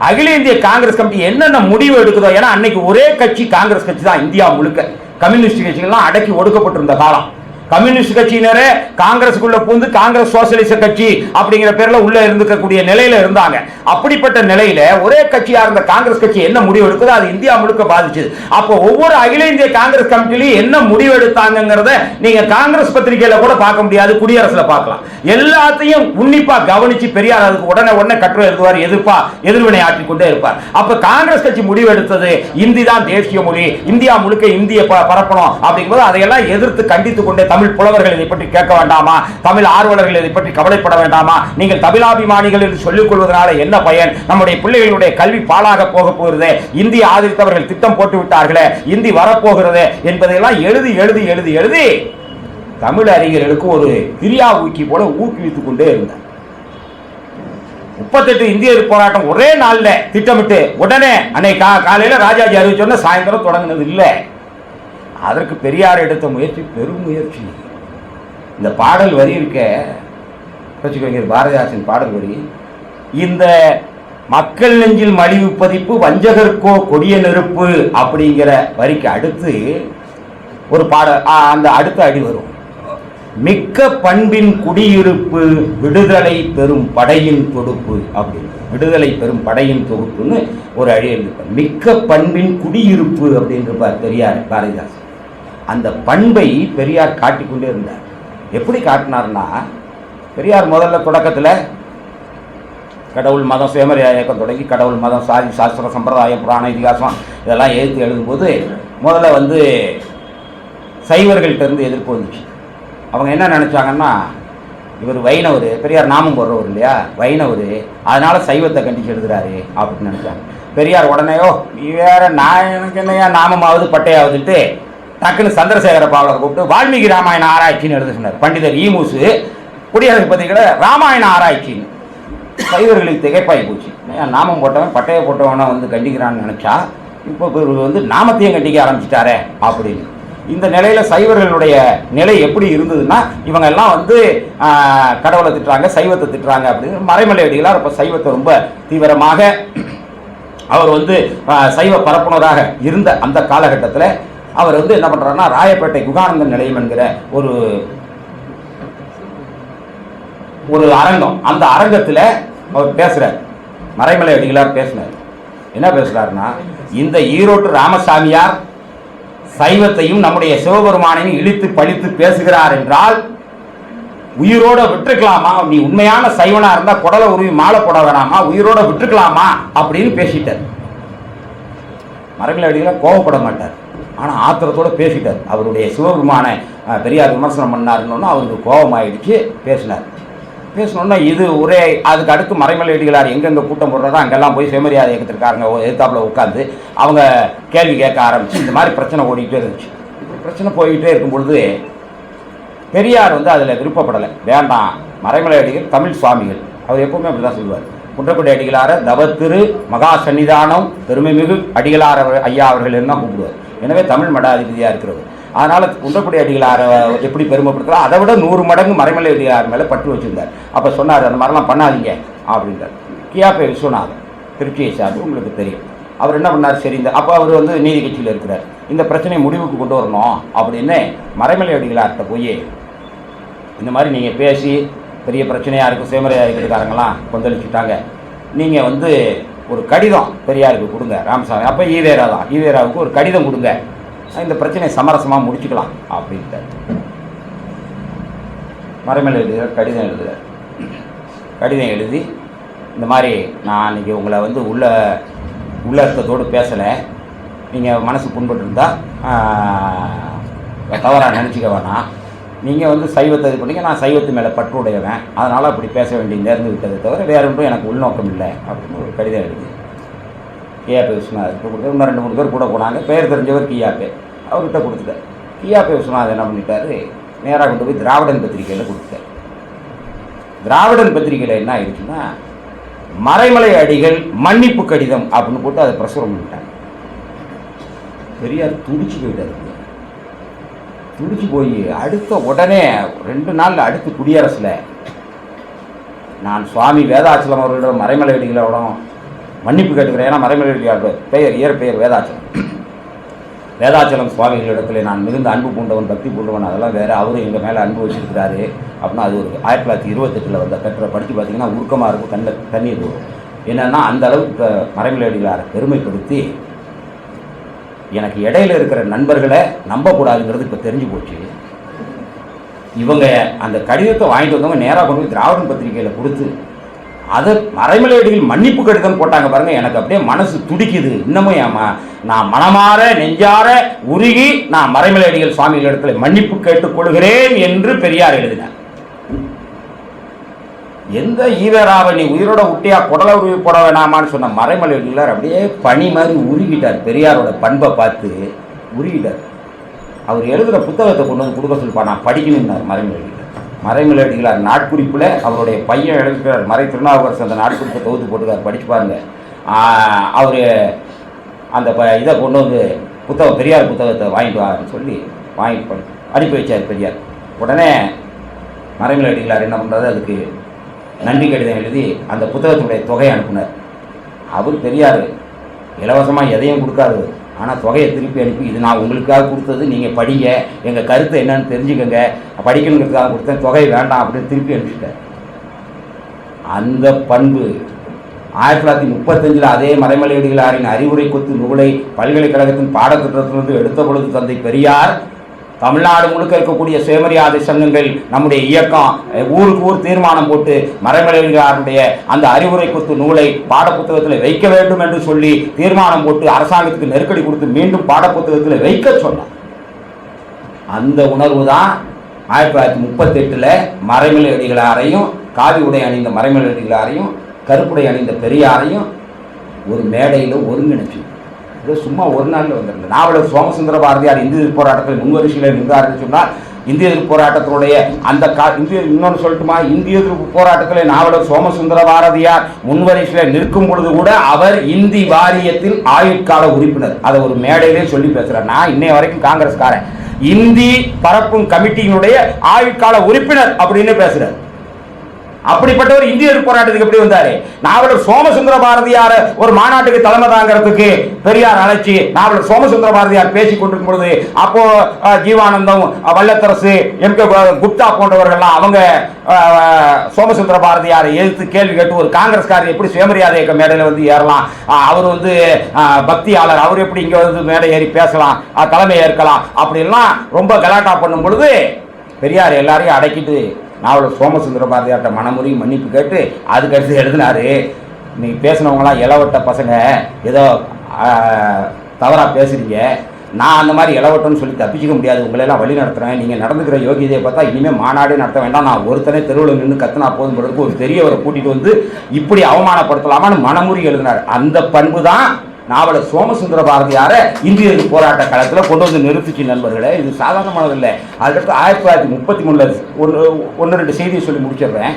அகில இந்திய காங்கிரஸ் கமிட்டி என்னென்ன முடிவு எடுக்குதோ, ஏன்னா அன்னைக்கு ஒரே கட்சி காங்கிரஸ் கட்சி தான் இந்தியா முழுக்க, கம்யூனிஸ்ட் கட்சிகள்லாம் அடக்கி ஒடுக்கப்பட்டிருந்த காலம். கம்யூனிஸ்ட் கட்சியினரே காங்கிரஸுக்குள்ள பூந்து காங்கிரஸ் சோசியலிச கட்சி அப்படிங்கிற பேர்ல உள்ள இருந்துக்கக்கூடிய நிலையில இருந்தாங்க. அப்படிப்பட்ட நிலையில ஒரே கட்சியா இருந்த காங்கிரஸ் கட்சி என்ன முடிவு எடுக்குதோ அது இந்தியா முழுக்க பாதிச்சது. அப்போ ஒவ்வொரு அகில இந்திய காங்கிரஸ் கமிட்டிலையும் என்ன முடிவு எடுத்தாங்கிறத நீங்க காங்கிரஸ் பத்திரிகையில கூட பார்க்க முடியாது, குடியரசுல பார்க்கலாம். எல்லாத்தையும் உன்னிப்பா கவனிச்சு பெரியார் அதுக்கு உடனே கட்டுரை எழுதுவார், எதிர்வினை ஆற்றிக்கொண்டே இருப்பார். அப்ப காங்கிரஸ் கட்சி முடிவு எடுத்தது இந்தி தான் தேசிய மொழி, இந்தியா முழுக்க இந்திய பரப்பணும் அப்படிங்கும்போது அதையெல்லாம் எதிர்த்து கண்டித்துக் கொண்டே, தமிழ் புலவர்கள் இதை பற்றி கேட்க வேண்டாமா, தமிழ் ஆர்வலர்கள் இதை பற்றி கவலைப்பட வேண்டாமா, நீங்கள் தமிழாபிமானிகள் என்று சொல்லிக் கொள்வதனால என்ன பயன், நம்முடைய பிள்ளைகளுடைய கல்வி பாழாக போக போகிறது, இந்தி ஆதரித்தவர்கள் திட்டம் போட்டு விட்டார்களே, இந்தி வரப்போகிறது என்பதையெல்லாம் எழுதி எழுதி எழுதி எழுதி தமிழ் அறிஞர்களுக்கு ஒரு பிரியா ஊக்கி போல ஊக்குவித்துக் கொண்டே இருந்தார். 38 இந்திய போராட்டம் ஒரே நாள்ல திட்டமிட்டு உடனே அன்னைக்கு காலையில ராஜாஜி அறிவிச்சோன்னா சாயந்தரம் தொடங்கினது இல்லை. அதற்கு பெரியார் எடுத்த முயற்சி பெரும் முயற்சி. இந்த பாடல் வரி இருக்க வச்சுக்கோங்க, பாரதிதாசன் பாடல் வரி, இந்த மக்கள் நெஞ்சில் மலிவு பதிப்பு வஞ்சகர்க்கோ கொடிய நெருப்பு அப்படிங்கிற வரிக்கு அடுத்து ஒரு பாடல், அந்த அடுத்த அடி வரும், மிக்க பண்பின் குடியிருப்பு விடுதலை பெறும் படையின் தொடுப்பு அப்படின்னு, விடுதலை பெறும் படையின் தொகுப்புன்னு ஒரு அடி எழுதிப்பார். மிக்க பண்பின் குடியிருப்பு அப்படின்றார் பெரியார் பாரதிதாசன். அந்த பண்பை பெரியார் காட்டிக்கொண்டே இருந்தார். எப்படி காட்டினார்னா, பெரியார் முதல்ல தொடக்கத்தில் கடவுள் மதம் சுயமரியாதை இயக்கம் தொடங்கி கடவுள் மதம் சாதி சாஸ்திரம் சம்பிரதாயம் புராண இதிகாசம் இதெல்லாம் எதிர்த்து எழுதும்போது முதல்ல சைவர்கள்ட்ட இருந்து எதிர்ப்பு வந்துச்சு. அவங்க என்ன நினச்சாங்கன்னா, இவர் வைணவர், பெரியார் நாமம் போடுறவர் இல்லையா, வைணவர், அதனால சைவத்தை கண்டிச்சு எழுதுறாரு அப்படின்னு நினச்சாங்க. பெரியார் உடனேயோ நீ வேற, நான் எனக்கு என்னையா நாமமாவது பட்டையாவதுட்டு டக்குன்னு சந்திரசேகர பாவலர் கூப்பிட்டு வால்மீகி ராமாயண ஆராய்ச்சின்னு எழுத சொன்னார். பண்டிதர் ஈமூசு குடியரசு பத்திரிகையில ராமாயண ஆராய்ச்சின்னு. சைவர்களுக்கு திகைப்பாகி போச்சு, நாமம் போட்டவன் பட்டையை போட்டவனை கண்டிக்கிறான்னு நினைச்சா இப்போ நாமத்தையும் கண்டிக்க ஆரம்பிச்சிட்டாரே அப்படின்னு. இந்த நிலையில சைவர்களுடைய நிலை எப்படி இருந்ததுன்னா, இவங்க எல்லாம் கடவுளை திட்டுறாங்க, சைவத்தை திட்டுறாங்க அப்படின்னு. மறைமலை அடிகளார் இப்போ சைவத்தை ரொம்ப தீவிரமாக அவர் சைவ பரப்புனராக இருந்த அந்த காலகட்டத்தில் அவர் என்ன பண்றாருன்னா, ராயப்பேட்டை குகானந்தன் நிலையம் என்கிற ஒரு அரங்கம், அந்த அரங்கத்தில் அவர் பேசுறார். மறைமலை அடிகளார் பேசினார். என்ன பேசுறாருன்னா, இந்த ஈரோட்டு ராமசாமியார் சைவத்தையும் நம்முடைய சிவபெருமானையும் இழித்து பழித்து பேசுகிறார் என்றால் உயிரோட விட்டுருக்கலாமா, நீ உண்மையான சைவனா இருந்தா குடலை உருவி மாலை போட வேணாமா, உயிரோட விட்டுருக்கலாமா அப்படின்னு பேசிட்டார். மறைமலை அடிகளார் கோவப்பட மாட்டார், ஆனால் ஆத்திரத்தோடு பேசிட்டார். அவருடைய சிவபெருமான பெரியார் விமர்சனம் பண்ணாருன்னு அவருக்கு கோபம் ஆயிடுச்சு. பேசினோன்னா இது ஒரே அதுக்கு அடுத்து மறைமலை அடிகளார் எங்கெங்கே கூட்டம் போடுறதோ அங்கெல்லாம் போய் சுயமரியாதை இயக்கத்திற்காரங்க எதிர்த்தாப்பில் உட்காந்து அவங்க கேள்வி கேட்க ஆரம்பிச்சு இந்த மாதிரி பிரச்சனை ஓடிக்கிட்டே இருந்துச்சு. இப்படி பிரச்சனை போய்கிட்டே இருக்கும் பொழுது பெரியார் வந்து அதில் விருப்பப்படலை. வேண்டாம், மறைமலை அடிகள் தமிழ் சுவாமிகள், அவர் எப்பவுமே அப்படி தான் சொல்லுவார். குன்றக்குடி அடிகளார தவத்திரு மகா சன்னிதானம் பெருமைமிகு அடிகளார் ஐயா அவர்கள் என்ன கூப்பிடுவார். எனவே தமிழ் மடாதிபதியாக இருக்கிறவர். அதனால் குன்றக்குடி அடிகளாரை எப்படி பெருமைப்படுத்துகிறோம் அதை விட 100 மடங்கு மறைமலை அடிகளார் மேலே பற்று வச்சுருந்தார். அப்போ சொன்னார், அந்த மாதிரிலாம் பண்ணாதீங்க அப்படின்றார். கியாபே விஸ்வநாதன் திருச்சியை சார்ந்து உங்களுக்கு தெரியும். அவர் என்ன பண்ணார், சரி இந்த அப்போ அவர் வந்து நீதி கட்சியில் இருக்கிறார், இந்த பிரச்சனையை முடிவுக்கு கொண்டு வரணும் அப்படின்னு மறைமலை அடிகளார்கிட்ட போய் இந்த மாதிரி நீங்கள் பேசி பெரிய பிரச்சனையாக இருக்குது, சுயமரியாதை இருக்கிறாங்களாம் கொந்தளிச்சுட்டாங்க, நீங்கள் வந்து ஒரு கடிதம் பெரியாருக்கு கொடுங்க ராமசாமி, அப்போ ஈவேராவுக்கு ஒரு கடிதம் கொடுங்க, இந்த பிரச்சனையை சமரசமாக முடிச்சுக்கலாம் அப்படின்ட்டு மறைமலை கடிதம் எழுதுகிறார். கடிதம் எழுதி இந்த மாதிரி நான் இன்றைக்கி உங்களை வந்து உள்ளர்த்தத்தோடு பேசலை, நீங்கள் மனசு புண்பட்டுருந்தால் தவறாக நினச்சிக்க வேணாம், நீங்கள் வந்து சைவத்தை இது பண்ணிங்க, நான் சைவத்து மேலே பற்று உடையவன், அதனால் அப்படி பேச வேண்டிய நேர்ந்து விட்டதை தவிர வேறு ஒன்றும் எனக்கு உள்நோக்கம் இல்லை அப்படின்னு ஒரு கடிதம் எழுதி கியாபே விஸ்வநாதன் கொடுத்து இன்னும் 2-3 பேர் கூட போனாங்க. பெயர் தெரிஞ்சவர் கியாபே, அவர்கிட்ட கொடுத்துட்டார். கியாபே விஸ்வநாதன் என்ன பண்ணிட்டார், நேராக கொண்டு போய் திராவிடன் பத்திரிகையில் கொடுத்துட்டார். திராவிடன் பத்திரிகையில் என்ன ஆயிடுச்சுன்னா மறைமலை அடிகள் மன்னிப்பு கடிதம் அப்படின்னு போட்டு அதை பிரசுரம் பண்ணிட்டாங்க. பெரியார் துடிச்சு போயிட்டார். துடிச்சு போய் அடுத்த உடனே 2 நாள் அடுத்து குடியரசில் நான் சுவாமி வேதாச்சலம் அவர்களிடம் மறைமலை அடிகளோட மன்னிப்பு கேட்டுக்கிறேன். ஏன்னா மறைமலை அடிகளோட இயற்பெயர் வேதாச்சலம் சுவாமிகளிடத்தில் நான் மிகுந்த அன்பு பூண்டவன், பக்தி பூண்டவன், அதெல்லாம் வேறு, அவரும் எங்கள் மேலே அன்பு வச்சுருக்கிறாரு அப்படின்னா அது ஒரு 1928 வந்த கட்டுரை படித்து பார்த்தீங்கன்னா உருக்கமாக இருக்கும், கண்ணில் தண்ணீர் போடும். என்னென்னா அந்த அளவுக்கு இப்போ மறைமலை அடிகளாரை பெருமைப்படுத்தி எனக்கு இடையில இருக்கிற நண்பர்களை நம்பக்கூடாதுங்கிறது இப்போ தெரிஞ்சு போச்சு. இவங்க அந்த கடிதத்தை வாங்கிட்டு வந்தவங்க நேராக கொண்டு போய் திராவிடன் பத்திரிகையில் கொடுத்து அதை மறைமலை அடிகள் மன்னிப்பு கடிதம் போட்டாங்க பாருங்கள். எனக்கு அப்படியே மனசு துடிக்குது. இன்னமும் ஏமா நான் மனமாற நெஞ்சார உருகி நான் மறைமலை அடிகள் சுவாமிகள் இடத்துல மன்னிப்பு கேட்டுக்கொள்கிறேன் என்று பெரியார் எழுதினார். எந்த ஈவேராவை நீ உயிரோட விட்டியா குடலை உருவி போட வேணாமான்னு சொன்ன மறைமலை அடிகளார் அப்படியே பனி மாதிரி உருகிட்டார். பெரியாரோட பண்பை பார்த்து உருகிட்டார். அவர் எழுதுகிற புத்தகத்தை கொண்டு வந்து கொடுக்க சொல்லிப்பா, நான் படிக்கணும்னார் மறைமலை அடிகளார். மறைமலை அடிகளார் நாட்குறிப்பில் அவருடைய பையன் எழுதுகிறார், மறை திருநாவுக்கரசு அந்த நாட்குறிப்பை தொகுத்து போட்டுக்கார், படிச்சு பாருங்க. அவர் அந்த இதை கொண்டு வந்து புத்தகம் பெரியார் புத்தகத்தை வாங்கிட்டு வான்னு சொல்லி வாங்கி அனுப்பி வச்சார் பெரியார். உடனே மறைமலை அடிகளார் என்ன பண்ணுறது, அதுக்கு நன்றி கடிதம் எழுதி அந்த புத்தகத்தினுடைய தொகையை அனுப்புனார். அவர் பெரியார் இலவசமாக எதையும் கொடுக்காது, ஆனால் தொகையை திருப்பி அனுப்பி இது நான் உங்களுக்காக கொடுத்தது, நீங்கள் படிங்க, எங்கள் கருத்து என்னன்னு தெரிஞ்சுக்கங்க, படிக்கணுங்கிறதுக்காக கொடுத்தேன், தொகை வேண்டாம் அப்படின்னு திருப்பி அனுப்பிச்சிட்டார். அந்த பண்பு 1935 அதே மறைமலை அடிகளாரின் அறிவுரை கொத்து நூலை பல்கலைக்கழகத்தின் பாடத்திட்டத்திலிருந்து எடுத்த பொழுது தந்தை பெரியார் தமிழ்நாடு முழுக்க இருக்கக்கூடிய சுயமரியாதை சங்கங்கள் நம்முடைய இயக்கம் ஊருக்கு ஊர் தீர்மானம் போட்டு மறைமலை அடிகளாருடைய அந்த அறிவுரை கொத்து நூலை பாடப்புத்தகத்தில் வைக்க வேண்டும் என்று சொல்லி தீர்மானம் போட்டு அரசாங்கத்துக்கு நெருக்கடி கொடுத்து மீண்டும் பாடப்புத்தகத்தில் வைக்க சொன்னார். அந்த உணர்வு தான் 1938 மறைமலை அடிகளாரையும் காவி உடை அணிந்த மறைமலை அடிகளாரையும் கருப்புடை அணிந்த பெரியாரையும் ஒரு மேடையில் ஒருங்கிணைச்சு. இது சும்மா ஒரு நாளில் வந்துருந்தது. நாவலர் சோமசுந்தர பாரதியார் இந்திய எதிர்ப்பு போராட்டத்தில் முன்வரிசையில் நின்றாருன்னு சொன்னால் இந்திய எதிர்ப்பு போராட்டத்தினுடைய அந்த இன்னொன்று சொல்லட்டுமா, இந்திய எதிர்ப்பு போராட்டத்தில் நாவலர் சோமசுந்தர பாரதியார் முன்வரிசையில் நிற்கும் பொழுது கூட அவர் இந்தி வாரியத்தில் ஆயுட்கால உறுப்பினர். அதை ஒரு மேடையிலே சொல்லி பேசுகிறார். நான் இன்னைய வரைக்கும் காங்கிரஸ்காரன், இந்தி பரப்பும் கமிட்டியினுடைய ஆயுட்கால உறுப்பினர் அப்படின்னு பேசுறார். அப்படிப்பட்டவர் இந்திய எதிர்ப்பு போராட்டத்துக்கு எப்படி வந்தாரு? நாவலர் சோமசுந்தர பாரதியார் ஒரு மாநாட்டுக்கு தலைமை தாங்கிறதுக்கு பெரியார் அழைச்சி நாவலர் சோமசுந்தர பாரதியார் பேசிக் கொண்டிருக்கும் பொழுது அப்போ ஜீவானந்தம், வல்லத்தரசு, எம்.கே. குப்தா போன்றவர்கள்லாம் அவங்க சோமசுந்தர பாரதியாரை எதிர்த்து கேள்வி கேட்டு ஒரு காங்கிரஸ்காரர் எப்படி சுயமரியாதை இயக்க மேடையில் வந்து ஏறலாம், அவர் வந்து பக்தியாளர், அவர் எப்படி இங்கே வந்து மேடை ஏறி பேசலாம், தலைமை ஏற்கலாம் அப்படின்லாம் ரொம்ப கலாட்டா பண்ணும் பொழுது பெரியார் எல்லாரையும் அடக்கிட்டு நாவலர் சோமசுந்தர பாரதியார்ட்ட மனமுறி மன்னிப்பு கேட்டு அதுக்கடுத்து எழுதினாரு, நீங்கள் பேசினவங்களாம் இளவட்ட பசங்க ஏதோ தவறாக பேசுகிறீங்க, நான் அந்த மாதிரி இளவட்டம்னு சொல்லி தப்பிச்சிக்க முடியாது, உங்களெல்லாம் வழி நடத்துகிறேன், நீங்கள் நடந்துக்கிற யோகியதையை பார்த்தா இனிமேல் மாநாடே நடத்த வேண்டாம், நான் ஒருத்தனே தெருவில் நின்று கத்துனா போதும் பிறகு ஒரு பெரியவரை கூட்டிகிட்டு வந்து இப்படி அவமானப்படுத்தலாமான்னு மனமுறி எழுதினார். அந்த பண்பு தான் நாவலர் சோமசுந்தர பாரதியாரை இந்திய போராட்ட காலத்தில் கொண்டு வந்து நிறுத்திச்சு. நண்பர்களே, இது சாதாரணமானதில்லை. அதுக்கடுத்து 1933 ஒன்று ரெண்டு செய்தியை சொல்லி முடிச்சிடுறேன்.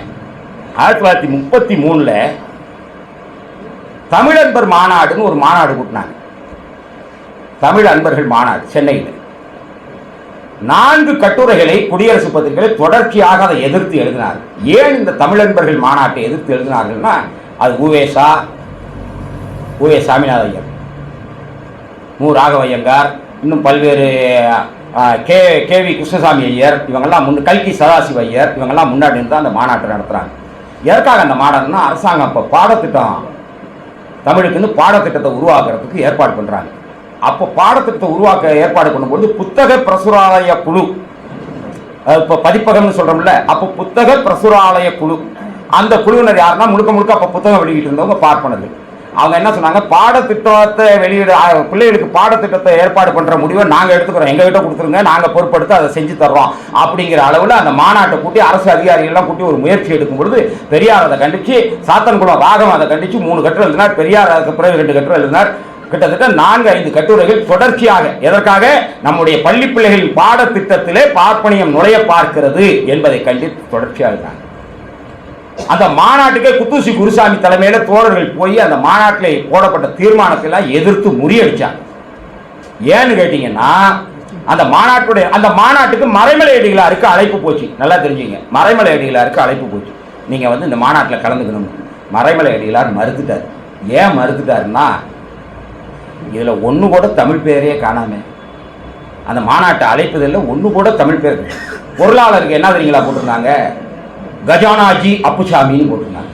1933 தமிழன்பர் மாநாடுன்னு ஒரு மாநாடு கூட்டினாங்க. தமிழ் அன்பர்கள் மாநாடு சென்னையில். 4 கட்டுரைகளை குடியரசு பத்திரிகைகளை தொடர்ச்சியாக அதை எதிர்த்து எழுதினார். ஏன் இந்த தமிழன்பர்கள் மாநாட்டை எதிர்த்து எழுதினார்கள்னா, அது உவே சாமிநாத ஐயர், மு ராகவையங்கார், இன்னும் பல்வேறு கே.வி. கிருஷ்ணசாமி ஐயர், இவங்கெல்லாம் கல்கி சதாசிவ ஐயர், இவங்கெல்லாம் முன்னாடி இருந்து அந்த மாநாட்டை நடத்துகிறாங்க. எதற்காக அந்த மாநாடுன்னா, அரசாங்கம் இப்போ பாடத்திட்டம் தமிழுக்குன்னு பாடத்திட்டத்தை உருவாக்குறதுக்கு ஏற்பாடு பண்ணுறாங்க. அப்போ பாடத்திட்டத்தை உருவாக்க ஏற்பாடு பண்ணும்போது புத்தக பிரசுராலய குழு, இப்போ பதிப்பகம்னு சொல்கிறோம்ல, அப்போ புத்தக பிரசுராலய குழு, அந்த குழுவினர் யாருன்னா முழுக்க முழுக்க அப்போ புத்தகம் வெளியிட்டு இருந்தவங்க பார்ப்பனர்கள். அவங்க என்ன சொன்னாங்க, பாடத்திட்டத்தை வெளியிட பிள்ளைகளுக்கு பாடத்திட்டத்தை ஏற்பாடு பண்ணுற முடிவை நாங்கள் எடுத்துக்கிறோம், எங்ககிட்ட கொடுத்துருங்க, நாங்கள் பொறுப்படுத்த அதை செஞ்சு தர்றோம் அப்படிங்கிற அளவில் அந்த மாநாட்டை கூட்டி அரசு அதிகாரிகள்லாம் கூட்டி ஒரு முயற்சி எடுக்கும் பொழுது பெரியார் அதை கண்டித்து, சாத்தன்குளம் ராகம் அதை கண்டித்து 3 கட்டுரை எழுதினார். பெரியார் அதுக்கு பிறகு 2 கட்டுரை எழுதினார். கிட்டத்தட்ட 4-5 கட்டுரைகள் தொடர்ச்சியாக. எதற்காக? நம்முடைய பள்ளி பிள்ளைகளின் பாடத்திட்டத்திலே பார்ப்பனியம் நுழைய பார்க்கிறது என்பதை கண்டித்து தொடர்ச்சியாக இருந்தாங்க. அந்த மாநாட்டுக்கே குத்தூசி குருசாமி தலைமையில் தோழர்கள் போய் அந்த மாநாட்டில் போடப்பட்ட தீர்மானத்தை எதிர்த்து முறியடிச்சாங்க. ஏன்னு கேட்டீங்கன்னா, அந்த மாநாட்டுக்கு மறைமலை அடிகளாருக்கு அழைப்பு போச்சு. நல்லா தெரிஞ்சுங்க, மறைமலை அடிகளாருக்கு அழைப்பு போச்சு, நீங்கள் இந்த மாநாட்டில் கலந்துக்கணும். மறைமலை அடிகளார் மறுத்துட்டார். ஏன் மறுத்துட்டாருன்னா, இதில் ஒன்று கூட தமிழ் பேரையே காணாம, அந்த மாநாட்டை அழைப்பதில் ஒன்று கூட தமிழ் பேர். பொருளாளருக்கு என்ன தெரியுங்களா போட்டிருந்தாங்க, கஜானாஜி அப்புசாமின்னு போட்டிருந்தாங்க.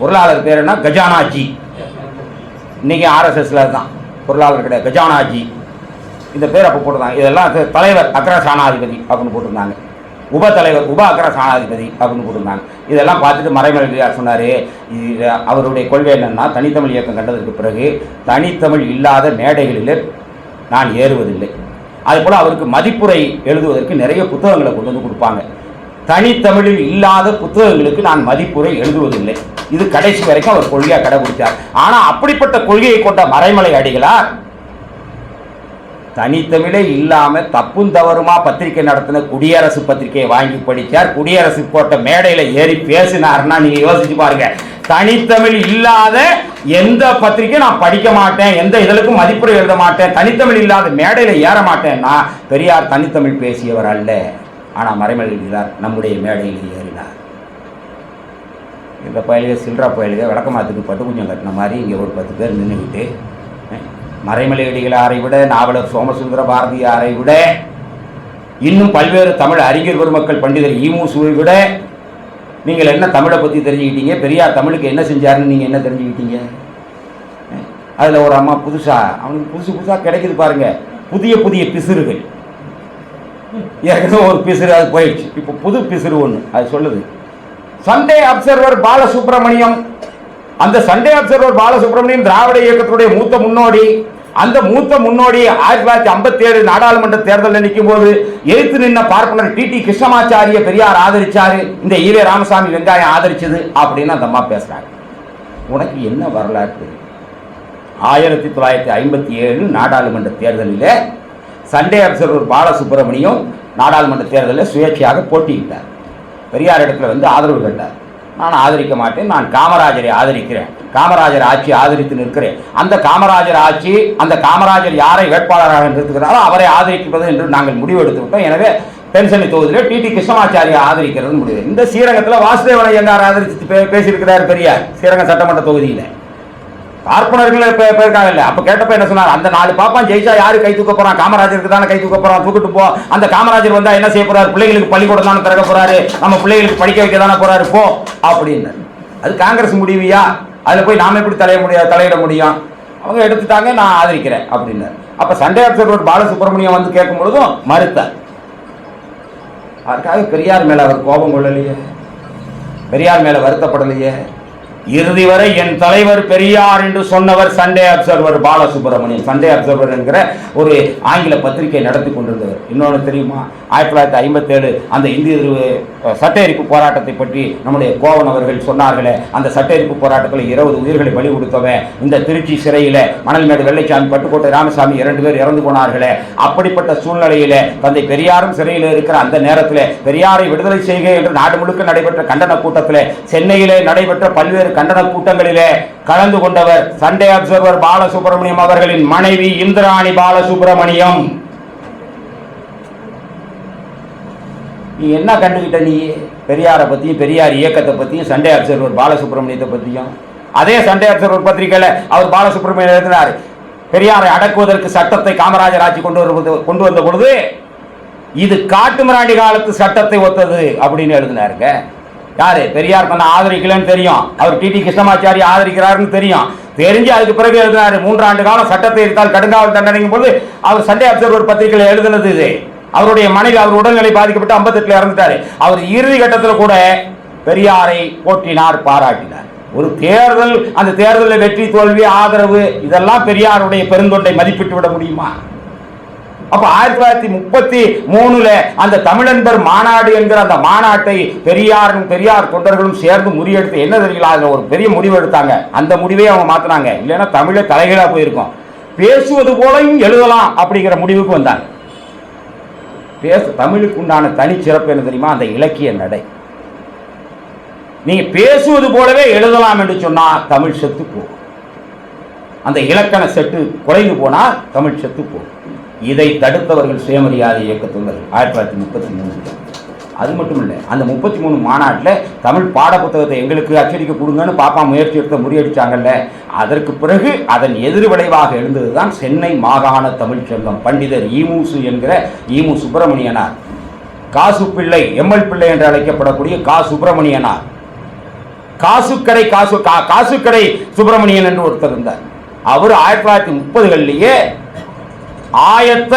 பொருளாளர் பேர் என்ன, கஜானாஜி. இன்னைக்கு ஆர்எஸ்எஸ்ல தான் பொருளாளர் கிடையாது, கஜானாஜி இந்த பேர் அப்போ போட்டிருந்தாங்க. இதெல்லாம் தலைவர் அக்ரசானாதிபதி அப்படின்னு போட்டிருந்தாங்க, உப அக்ரசானாதிபதி அப்படின்னு போட்டிருந்தாங்க. இதெல்லாம் பார்த்துட்டு மறைமலை சொன்னார், அவருடைய கொள்கை என்னன்னா, தனித்தமிழ் இயக்கம் கண்டதற்கு பிறகு தனித்தமிழ் இல்லாத மேடைகளில் நான் ஏறுவதில்லை. அதுபோல் அவருக்கு மதிப்புரை எழுதுவதற்கு நிறைய புத்தகங்களை கொண்டு வந்து கொடுப்பாங்க. தனித்தமிழில் இல்லாத புத்தகங்களுக்கு நான் மதிப்புரை எழுதுவதில்லை. இது கடைசி வரைக்கும் அவர் கொள்கையாக கடைபிடித்தார். ஆனால் அப்படிப்பட்ட கொள்கையை கொண்ட மறைமலை அடிகளார் தனித்தமிழே இல்லாம தப்பும் தவறுமா பத்திரிகை நடத்தின குடியரசு பத்திரிகையை வாங்கி படித்தார். குடியரசு போட்ட மேடையில் ஏறி பேசினார்னா நீங்க யோசிச்சு பாருங்க, தனித்தமிழ் இல்லாத எந்த பத்திரிகை நான் படிக்க மாட்டேன், எந்த இதழுக்கும் மதிப்புரை எழுத மாட்டேன், தனித்தமிழ் இல்லாத மேடையில் ஏற மாட்டேன்னா பெரியார் தனித்தமிழ் பேசியவர் அல்ல. ஆனால் மறைமலை அடிகளார் நம்முடைய மேடையில் ஏறினார். இந்த பயலுக சில்றா பயலுக விளக்கமாத்துக்கு பட்டு கொஞ்சம் கட்டின மாதிரி இங்கே ஒரு 10 பேர் நின்றுக்கிட்டு, மறைமலை அடிகளாரை விட, நாவலர் சோமசுந்தர பாரதியாரை விட, இன்னும் பல்வேறு தமிழ் அறிஞர் பெருமக்கள் பண்டிதர் ஈமூசுவை விட நீங்கள் என்ன தமிழை பற்றி தெரிஞ்சுக்கிட்டீங்க, பெரியார் தமிழுக்கு என்ன செஞ்சாருன்னு நீங்கள் என்ன தெரிஞ்சுக்கிட்டீங்க? அதில் ஒரு அம்மா அவனுக்கு புதுசாக கிடைக்குது பாருங்க, புதிய பிசுறுகள். ஏற்கனவே ஒரு பிசுறு அது போயிடுச்சு, இப்போ புது பிசுறு ஒன்று அது சொல்லுது. சண்டே அப்சர்வர் பாலசுப்ரமணியம், அந்த சண்டே அப்சர்வர் பாலசுப்ரமணியம் திராவிட இயக்கத்துடைய மூத்த முன்னோடி. அந்த மூத்த முன்னோடி 1957 நாடாளுமன்ற தேர்தலில் நிற்கும் போது எதிர்த்து நின்ன பார்ப்பனர் டி கிருஷ்ணமாச்சாரிய பெரியார் ஆதரிச்சாரு, இந்த ஈவே ராமசாமி வெங்காயம் ஆதரிச்சது அப்படின்னு அந்த அம்மா பேசுறாங்க. உனக்கு என்ன வரலாற்று? 1957 நாடாளுமன்ற தேர்தலில் சண்டே அப்சர்வர் பாலசுப்ரமணியம் நாடாளுமன்ற தேர்தலில் சுயேட்சையாக போட்டியிட்டார். பெரியார் இடத்துல ஆதரவு கேட்டார். நான் ஆதரிக்க மாட்டேன், நான் காமராஜரை ஆதரிக்கிறேன், காமராஜர் ஆட்சி ஆதரித்து நிற்கிறேன். அந்த காமராஜர் ஆட்சி, அந்த காமராஜர் யாரை வேட்பாளராக நிறுத்துகிறாரோ அவரை ஆதரிப்பது என்று நாங்கள் முடிவு எடுத்து விட்டோம். எனவே தென்சென்னை தொகுதியில் டி கிருஷ்ணமாச்சாரியை ஆதரிக்கிறது முடிவு. இந்த ஸ்ரீரங்கத்தில் வாசுதேவன் ஐயங்கார் ஆதரித்து பேசியிருக்கிறார் பெரியார், ஸ்ரீரங்கம் சட்டமன்ற தொகுதியில். பார்ப்பனர்கள் போயிருக்காங்க இல்லை, அப்போ கேட்டப்ப என்ன சொன்னார், அந்த 4 பாப்பான் ஜெயிச்சா யாரு கை தூக்க போறான், காமராஜருக்கு தானே கை தூக்க போறான், தூக்கிட்டு போ. அந்த காமராஜர் வந்தா என்ன செய்ய போறாரு, பிள்ளைகளுக்கு பள்ளிக்கூடம் தானே திறக்க போறாரு, நம்ம பிள்ளைகளுக்கு படிக்க வைக்க தானே போறாரு, போ அப்படின்னு. அது காங்கிரஸ் முடிவியா, அதுல போய் நாம எப்படி தலையிட முடியும்? அவங்க எடுத்துட்டாங்க, நான் ஆதரிக்கிறேன் அப்படின்னாரு. அப்ப சண்டே அப்சர்வர் பாலசுப்ரமணியம் கேட்கும் பொழுதும் மறுத்தார். அதுக்காக பெரியார் மேல அவர் கோபம் கொள்ளலையே, பெரியார் மேல வருத்தப்படலையே. இறுதி வரை என் தலைவர் பெரியார் என்று சொன்னவர் Sunday Observer Balasubramaniam. Sunday Observer என்கிற ஒரு ஆங்கில பத்திரிகை நடத்தி கொண்டிருந்தவர். இன்னொன்று தெரியுமா, 1957 அந்த இந்திய சட்ட எரிப்பு போராட்டத்தை பற்றி நம்முடைய கோவன் அவர்கள் சொன்னார்களே, அந்த சட்ட எரிப்பு போராட்டத்தில் 20 உயிர்களை பலி கொடுத்தவன் இந்த திருச்சி சிறையில் மணல்மேடு வெள்ளைச்சாமி, பட்டுக்கோட்டை ராமசாமி 2 பேர் இறந்து போனார்களே. அப்படிப்பட்ட சூழ்நிலையில தந்தை பெரியாரும் சிறையில் இருக்கிற அந்த நேரத்தில் பெரியாரை விடுதலை செய்க என்று நாடு முழுக்க நடைபெற்ற கண்டன கூட்டத்தில், சென்னையிலே நடைபெற்ற பல்வேறு கண்டன கூட்டங்களிலே கலந்து கொண்டவர் சண்டே அப்சர்வர் பாலசுப்ரமணியம் அவர்களின் மனைவி இந்திராணி பாலசுப்ரமணியம். நீ என்ன கண்டுகிட்ட? நீ பெரியாரை பத்தியும் பெரியார் இயக்கத்தை பத்தியும் சண்டே அப்சர்வர் பாலசுப்ரமணியத்தை பத்தியும். அதே சண்டே அப்சர்வர் பத்திரிகையில அவர் பாலசுப்ரமணியம் எழுதினார், பெரியாரை அடக்குவதற்கு சட்டத்தை காமராஜர் ஆட்சி கொண்டு வந்த பொழுது இது காட்டுமிராண்டி காலத்து சட்டத்தை ஒத்தது அப்படின்னு எழுதினாருங்க. யாரு? பெரியார் பண்ண ஆதரிக்கலன்னு தெரியும், அவர் டிடி கிருஷ்ணமாச்சாரி ஆதரிக்கிறாருன்னு தெரியும், தெரிஞ்சு அதுக்கு பிறகு எழுதினாரு 3 ஆண்டு காலம் சட்டத்தை எடுத்தால் கடுங்காவல் தண்டனைக்கும் போது அவர் சண்டே அப்சர்வர் பத்திரிகையில் எழுதினது இது. அவருடைய மனைவி அவர் உடல்நிலை பாதிக்கப்பட்டு 58 இறந்துட்டாரு. அவர் இறுதி கட்டத்தில் கூட பெரியாரை போற்றினார், பாராட்டினார். ஒரு தேர்தல், அந்த தேர்தலில் வெற்றி தோல்வி ஆதரவு இதெல்லாம் பெரியாருடைய பெருந்தொண்டை மதிப்பிட்டு விட முடியுமா? அப்ப 1933 அந்த தமிழன்பர் மாநாடு என்கிற அந்த மாநாட்டை பெரியார் தொண்டர்களும் சேர்ந்து முறியெடுத்து என்ன தெரியல, அதுல ஒரு பெரிய முடிவு எடுத்தாங்க. அந்த முடிவை அவங்க மாத்தினாங்க. இல்லைன்னா தமிழ தலைகீழா போயிருக்கும். பேசுவது போலையும் எழுதலாம் அப்படிங்கிற முடிவுக்கு வந்தாங்க. தமிழுக்கு உண்டான தனி சிறப்பு என்ன தெரியுமா? அந்த இலக்கிய நடை. நீங்க பேசுவது போலவே எழுதலாம் என்று சொன்னா தமிழ் செத்து போகும். அந்த இலக்கண செட்டு குறைந்து போனா தமிழ் செத்து போகும். இதை தடுத்தவர்கள் சுயமரியாதை இயக்கத்தொண்டர்கள் 1933. அது மட்டும் இல்லை, அந்த 33 மாநாட்டில் தமிழ் பாட புத்தகத்தை எங்களுக்கு அச்சடிக்க கொடுங்கன்னு பாப்பா முயற்சி எடுத்த முறியடிச்சாங்கல்ல. அதற்கு பிறகு அதன் எதிர்விளைவாக எழுந்ததுதான் சென்னை மாகாண தமிழ் சங்கம். பண்டிதர் ஈமூசு என்கிற ஈமு சுப்பிரமணியனார், காசு பிள்ளை, எம்எல் பிள்ளை என்று அழைக்கப்படக்கூடிய கா சுப்பிரமணியனார், காசுக்கடை சுப்பிரமணியன் என்று ஒருத்தர் இருந்தார். அவர் 1930களிலேயே ஆயத்த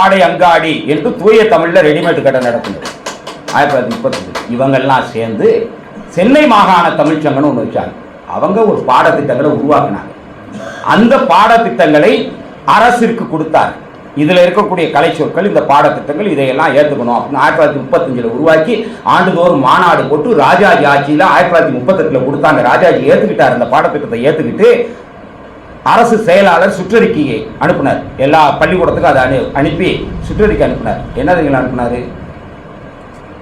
ஆடை அங்காடி என்று தூய தமிழ்ல ரெடிமேட் கடை நடத்துது 1930. இவங்கெல்லாம் சேர்ந்து சென்னை மாகாண தமிழ் சங்கம்னு ஒன்று வச்சாங்க. அவங்க ஒரு பாடத்திட்டங்களை உருவாக்கினாங்க. அந்த பாடத்திட்டங்களை அரசிற்கு கொடுத்தார். இதுல இருக்கக்கூடிய கலை சொற்கள், இந்த பாடத்திட்டங்கள் இதையெல்லாம் ஏற்றுக்கணும் அப்படின்னு 1935 உருவாக்கி ஆண்டுதோறும் மாநாடு போட்டு ராஜாஜி ஆட்சியில் 1938 கொடுத்தாங்க. ராஜாஜி ஏற்றுக்கிட்டார். அந்த பாடத்திட்டத்தை ஏற்றுக்கிட்டு அரசு செயலாளர் சுற்றறிக்கையை அனுப்பினார். எல்லா பள்ளிக்கூடத்துக்கும் அதை அனுப்பி சுற்றறிக்கை அனுப்பினார். என்னதுங்களை அனுப்பினார்?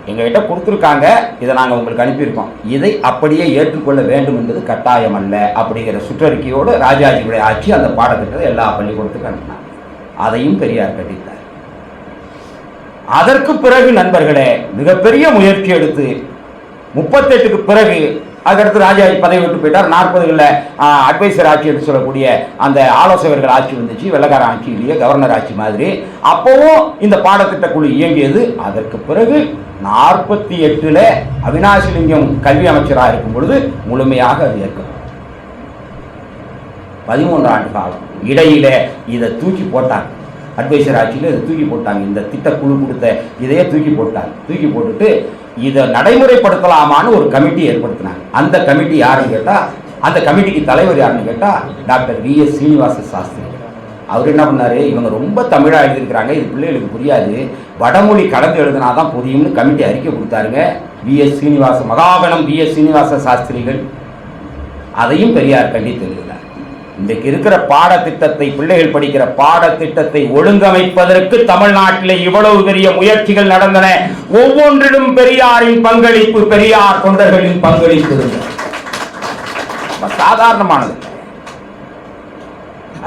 எங்ககிட்ட கொடுத்துருக்காங்க, இதை நாங்கள் உங்களுக்கு அனுப்பியிருக்கோம், இதை அப்படியே ஏற்றுக்கொள்ள வேண்டும் என்பது கட்டாயம் அல்ல அப்படிங்கிற சுற்றறிக்கையோடு ராஜாஜியுடைய ஆட்சி அந்த பாடத்திட்டத்தை எல்லா பள்ளிக்கூடத்துக்கும் அனுப்பினார். அதையும் பெரியார் கண்டித்தார். அதற்கு பிறகு நண்பர்களே மிகப்பெரிய முயற்சி எடுத்து 38க்கு பிறகு அதுக்கடுத்து ராஜாஜி பதவி விட்டு போயிட்டார். 40களில் அட்வைசர் ஆட்சி என்று சொல்லக்கூடிய அந்த ஆலோசகர்கள் ஆட்சி வந்துச்சு, வெள்ளக்கார ஆட்சியிலேயே கவர்னர் ஆட்சி மாதிரி. அப்பவும் இந்த பாடத்திட்ட குழு இயங்கியது. அதற்கு பிறகு 48ல் அவினாசிலிங்கம் கல்வி அமைச்சராக இருக்கும் பொழுது முழுமையாக அது ஏற்கப்படும். 13 ஆண்டு காலம் இடையில இதை தூக்கி போட்டாங்க. அட்வைசர் ஆட்சியில் இதை தூக்கி போட்டாங்க. இந்த திட்டக்குழு கொடுத்த இதையே தூக்கி போட்டாங்க. தூக்கி போட்டுட்டு இதை நடைமுறைப்படுத்தலாமான்னு ஒரு கமிட்டி ஏற்படுத்தினாங்க. அந்த கமிட்டி யாருன்னு கேட்டால், அந்த கமிட்டிக்கு தலைவர் யாருன்னு கேட்டால் டாக்டர் VS சீனிவாச சாஸ்திரி. அவர் என்ன பண்ணார், இவங்க ரொம்ப தமிழாக எழுதியிருக்கிறாங்க, இது பிள்ளைகளுக்கு புரியாது, வடமொழி கலந்து எழுதினாதான் புரியும்னு கமிட்டி அறிக்கை கொடுத்தாருங்க. மகாகணம் VS சீனிவாச சாஸ்திரிகள். அதையும் பெரியார் கண்டித்து எழுதினார். இன்றைக்கு இருக்கிற பாடத்திட்டத்தை, பிள்ளைகள் படிக்கிற பாடத்திட்டத்தை ஒழுங்கமைப்பதற்கு தமிழ்நாட்டில் இவ்வளவு பெரிய முயற்சிகள் நடந்தன. ஒவ்வொன்றிலும் பெரியாரின் பங்களிப்பு, பெரியார் தொண்டர்களின் பங்களிப்பு இருந்தது. சாதாரணமானது.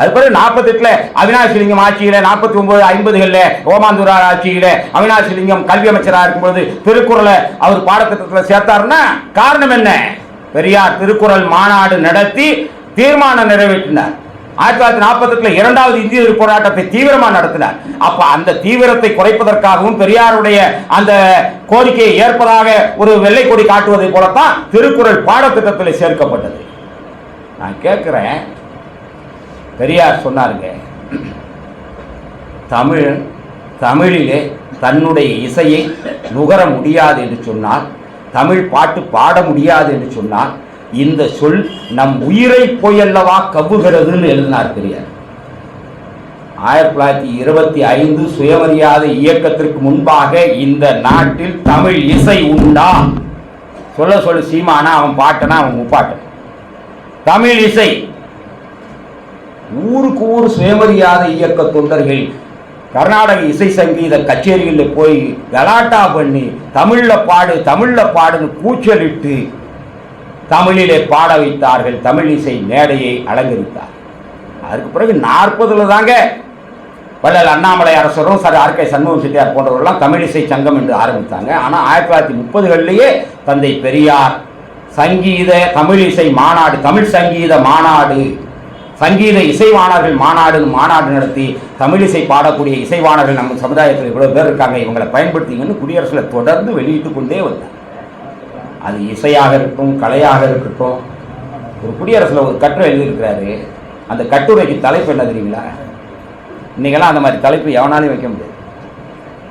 அதுபோல 48ல் அவினாசிலிங்கம் ஆட்சியில, 49, 50களில் ஓமாந்தூரார் ஆட்சியில அவினாசிலிங்கம் கல்வி அமைச்சராக இருக்கும்போது திருக்குறளை அவர் பாடத்திட்டத்தில் சேர்த்தாருன்னா காரணம் என்ன? பெரியார் திருக்குறள் மாநாடு நடத்தி தீர்மானம் நிறைவேற்றினார். 1948 2வது இந்திய போராட்டத்தை தீவிரமாக நடத்தினார். அப்ப அந்த தீவிரத்தை குறைப்பதற்காகவும் பெரியாருடைய அந்த கோரிக்கையை ஏற்பதாக ஒரு வெள்ளை கொடி காட்டுவதை போலத்தான் திருக்குறள் பாடத்திட்டத்தில் சேர்க்கப்பட்டது. நான் கேட்கிறேன், பெரியார் சொன்னாருங்க, தமிழிலே தன்னுடைய இசையை நுகர முடியாது என்று சொன்னால், தமிழ் பாட்டு பாட முடியாது என்று சொன்னால், இந்த சொல் நம் உயிரை போயல்லவா கவ்வுகிறதுன்னு எழுதினார் பெரியார். 1925 சுயமரியாதை இயக்கத்திற்கு முன்பாக இந்த நாட்டில் தமிழ் இசை உண்டா? சொல்ல சீமானா அவன் பாட்டனா அவன் முப்பாட்டன். தமிழ் இசை ஊருக்கு ஊர் சுயமரியாதை இயக்க தொண்டர்கள் கர்நாடக இசை சங்கீத கச்சேரிகளில் போய் கலாட்டா பண்ணி தமிழ்ல பாடுன்னு கூச்சலிட்டு தமிழிலே பாட வைத்தார்கள். தமிழ் இசை மேடையை அலங்கரித்தார். அதுக்கு பிறகு 40 தாங்க வள்ளல் அண்ணாமலை அரசரும் ஆர்.கே. சண்முகம் செட்டியார் போன்றவர்கள்லாம் தமிழிசை சங்கம் என்று ஆரம்பித்தாங்க. ஆனால் 1930களிலேயே தந்தை பெரியார் தமிழிசை மாநாடு, தமிழ் சங்கீத மாநாடு, சங்கீத இசைவாணர்கள் மாநாடு நடத்தி தமிழிசை பாடக்கூடிய இசைவாணர்கள் நம்ம சமுதாயத்தில் இவ்வளவு பேர் இருக்காங்க, இவங்களை பயன்படுத்திங்கன்னு குடியரசில் தொடர்ந்து வெளியிட்டு கொண்டே வந்தார். அது இசையாக இருக்கட்டும், கலையாக இருக்கட்டும். ஒரு குடியரசில் ஒரு கட்டுரை எழுதியிருக்கிறாரு. அந்த கட்டுரைக்கு தலைப்பு என்ன தெரியுங்களா? இன்னைக்கெல்லாம் அந்த மாதிரி தலைப்பு எவனாலையும் வைக்க முடியாது.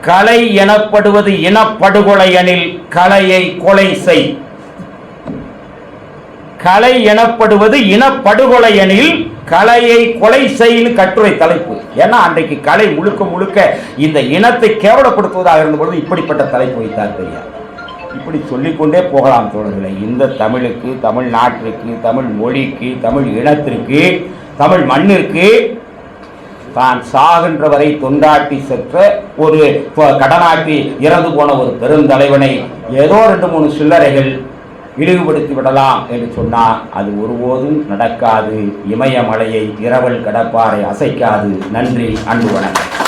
கலை எனப்படுவது இனப்படுகொலை எனில் கலையை கொலை செய். கலை எனப்படுவது இனப்படுகொலை எனில் கலையை கொலை செய்யும் கட்டுரை தலைப்பு. ஏன்னா அன்றைக்கு கலை முழுக்க இந்த இனத்தை கேவலப்படுத்துவதாக இருந்தபொழுது இப்படிப்பட்ட தலைப்பு வைத்தார் பெரியார். இப்படி சொல்லிக்கொண்டே போகலாம் தோழர்களே. இந்த தமிழுக்கு, தமிழ் நாட்டிற்கு, தமிழ் மொழிக்கு, தமிழ் இனத்திற்கு, தமிழ் மண்ணிற்கு தான் சாகின்ற வரை தொண்டாட்டி சென்ற ஒரு கடனாட்டி இறந்து போன ஒரு பெருந்தலைவனை ஏதோ 2-3 சில்லறைகள் இழிவுபடுத்தி விடலாம் என்று சொன்னால் அது ஒருபோதும் நடக்காது. இமயமலையை இரவல் கடப்பாறை அசைக்காது. நன்றி, அன்பு, வணக்கம்.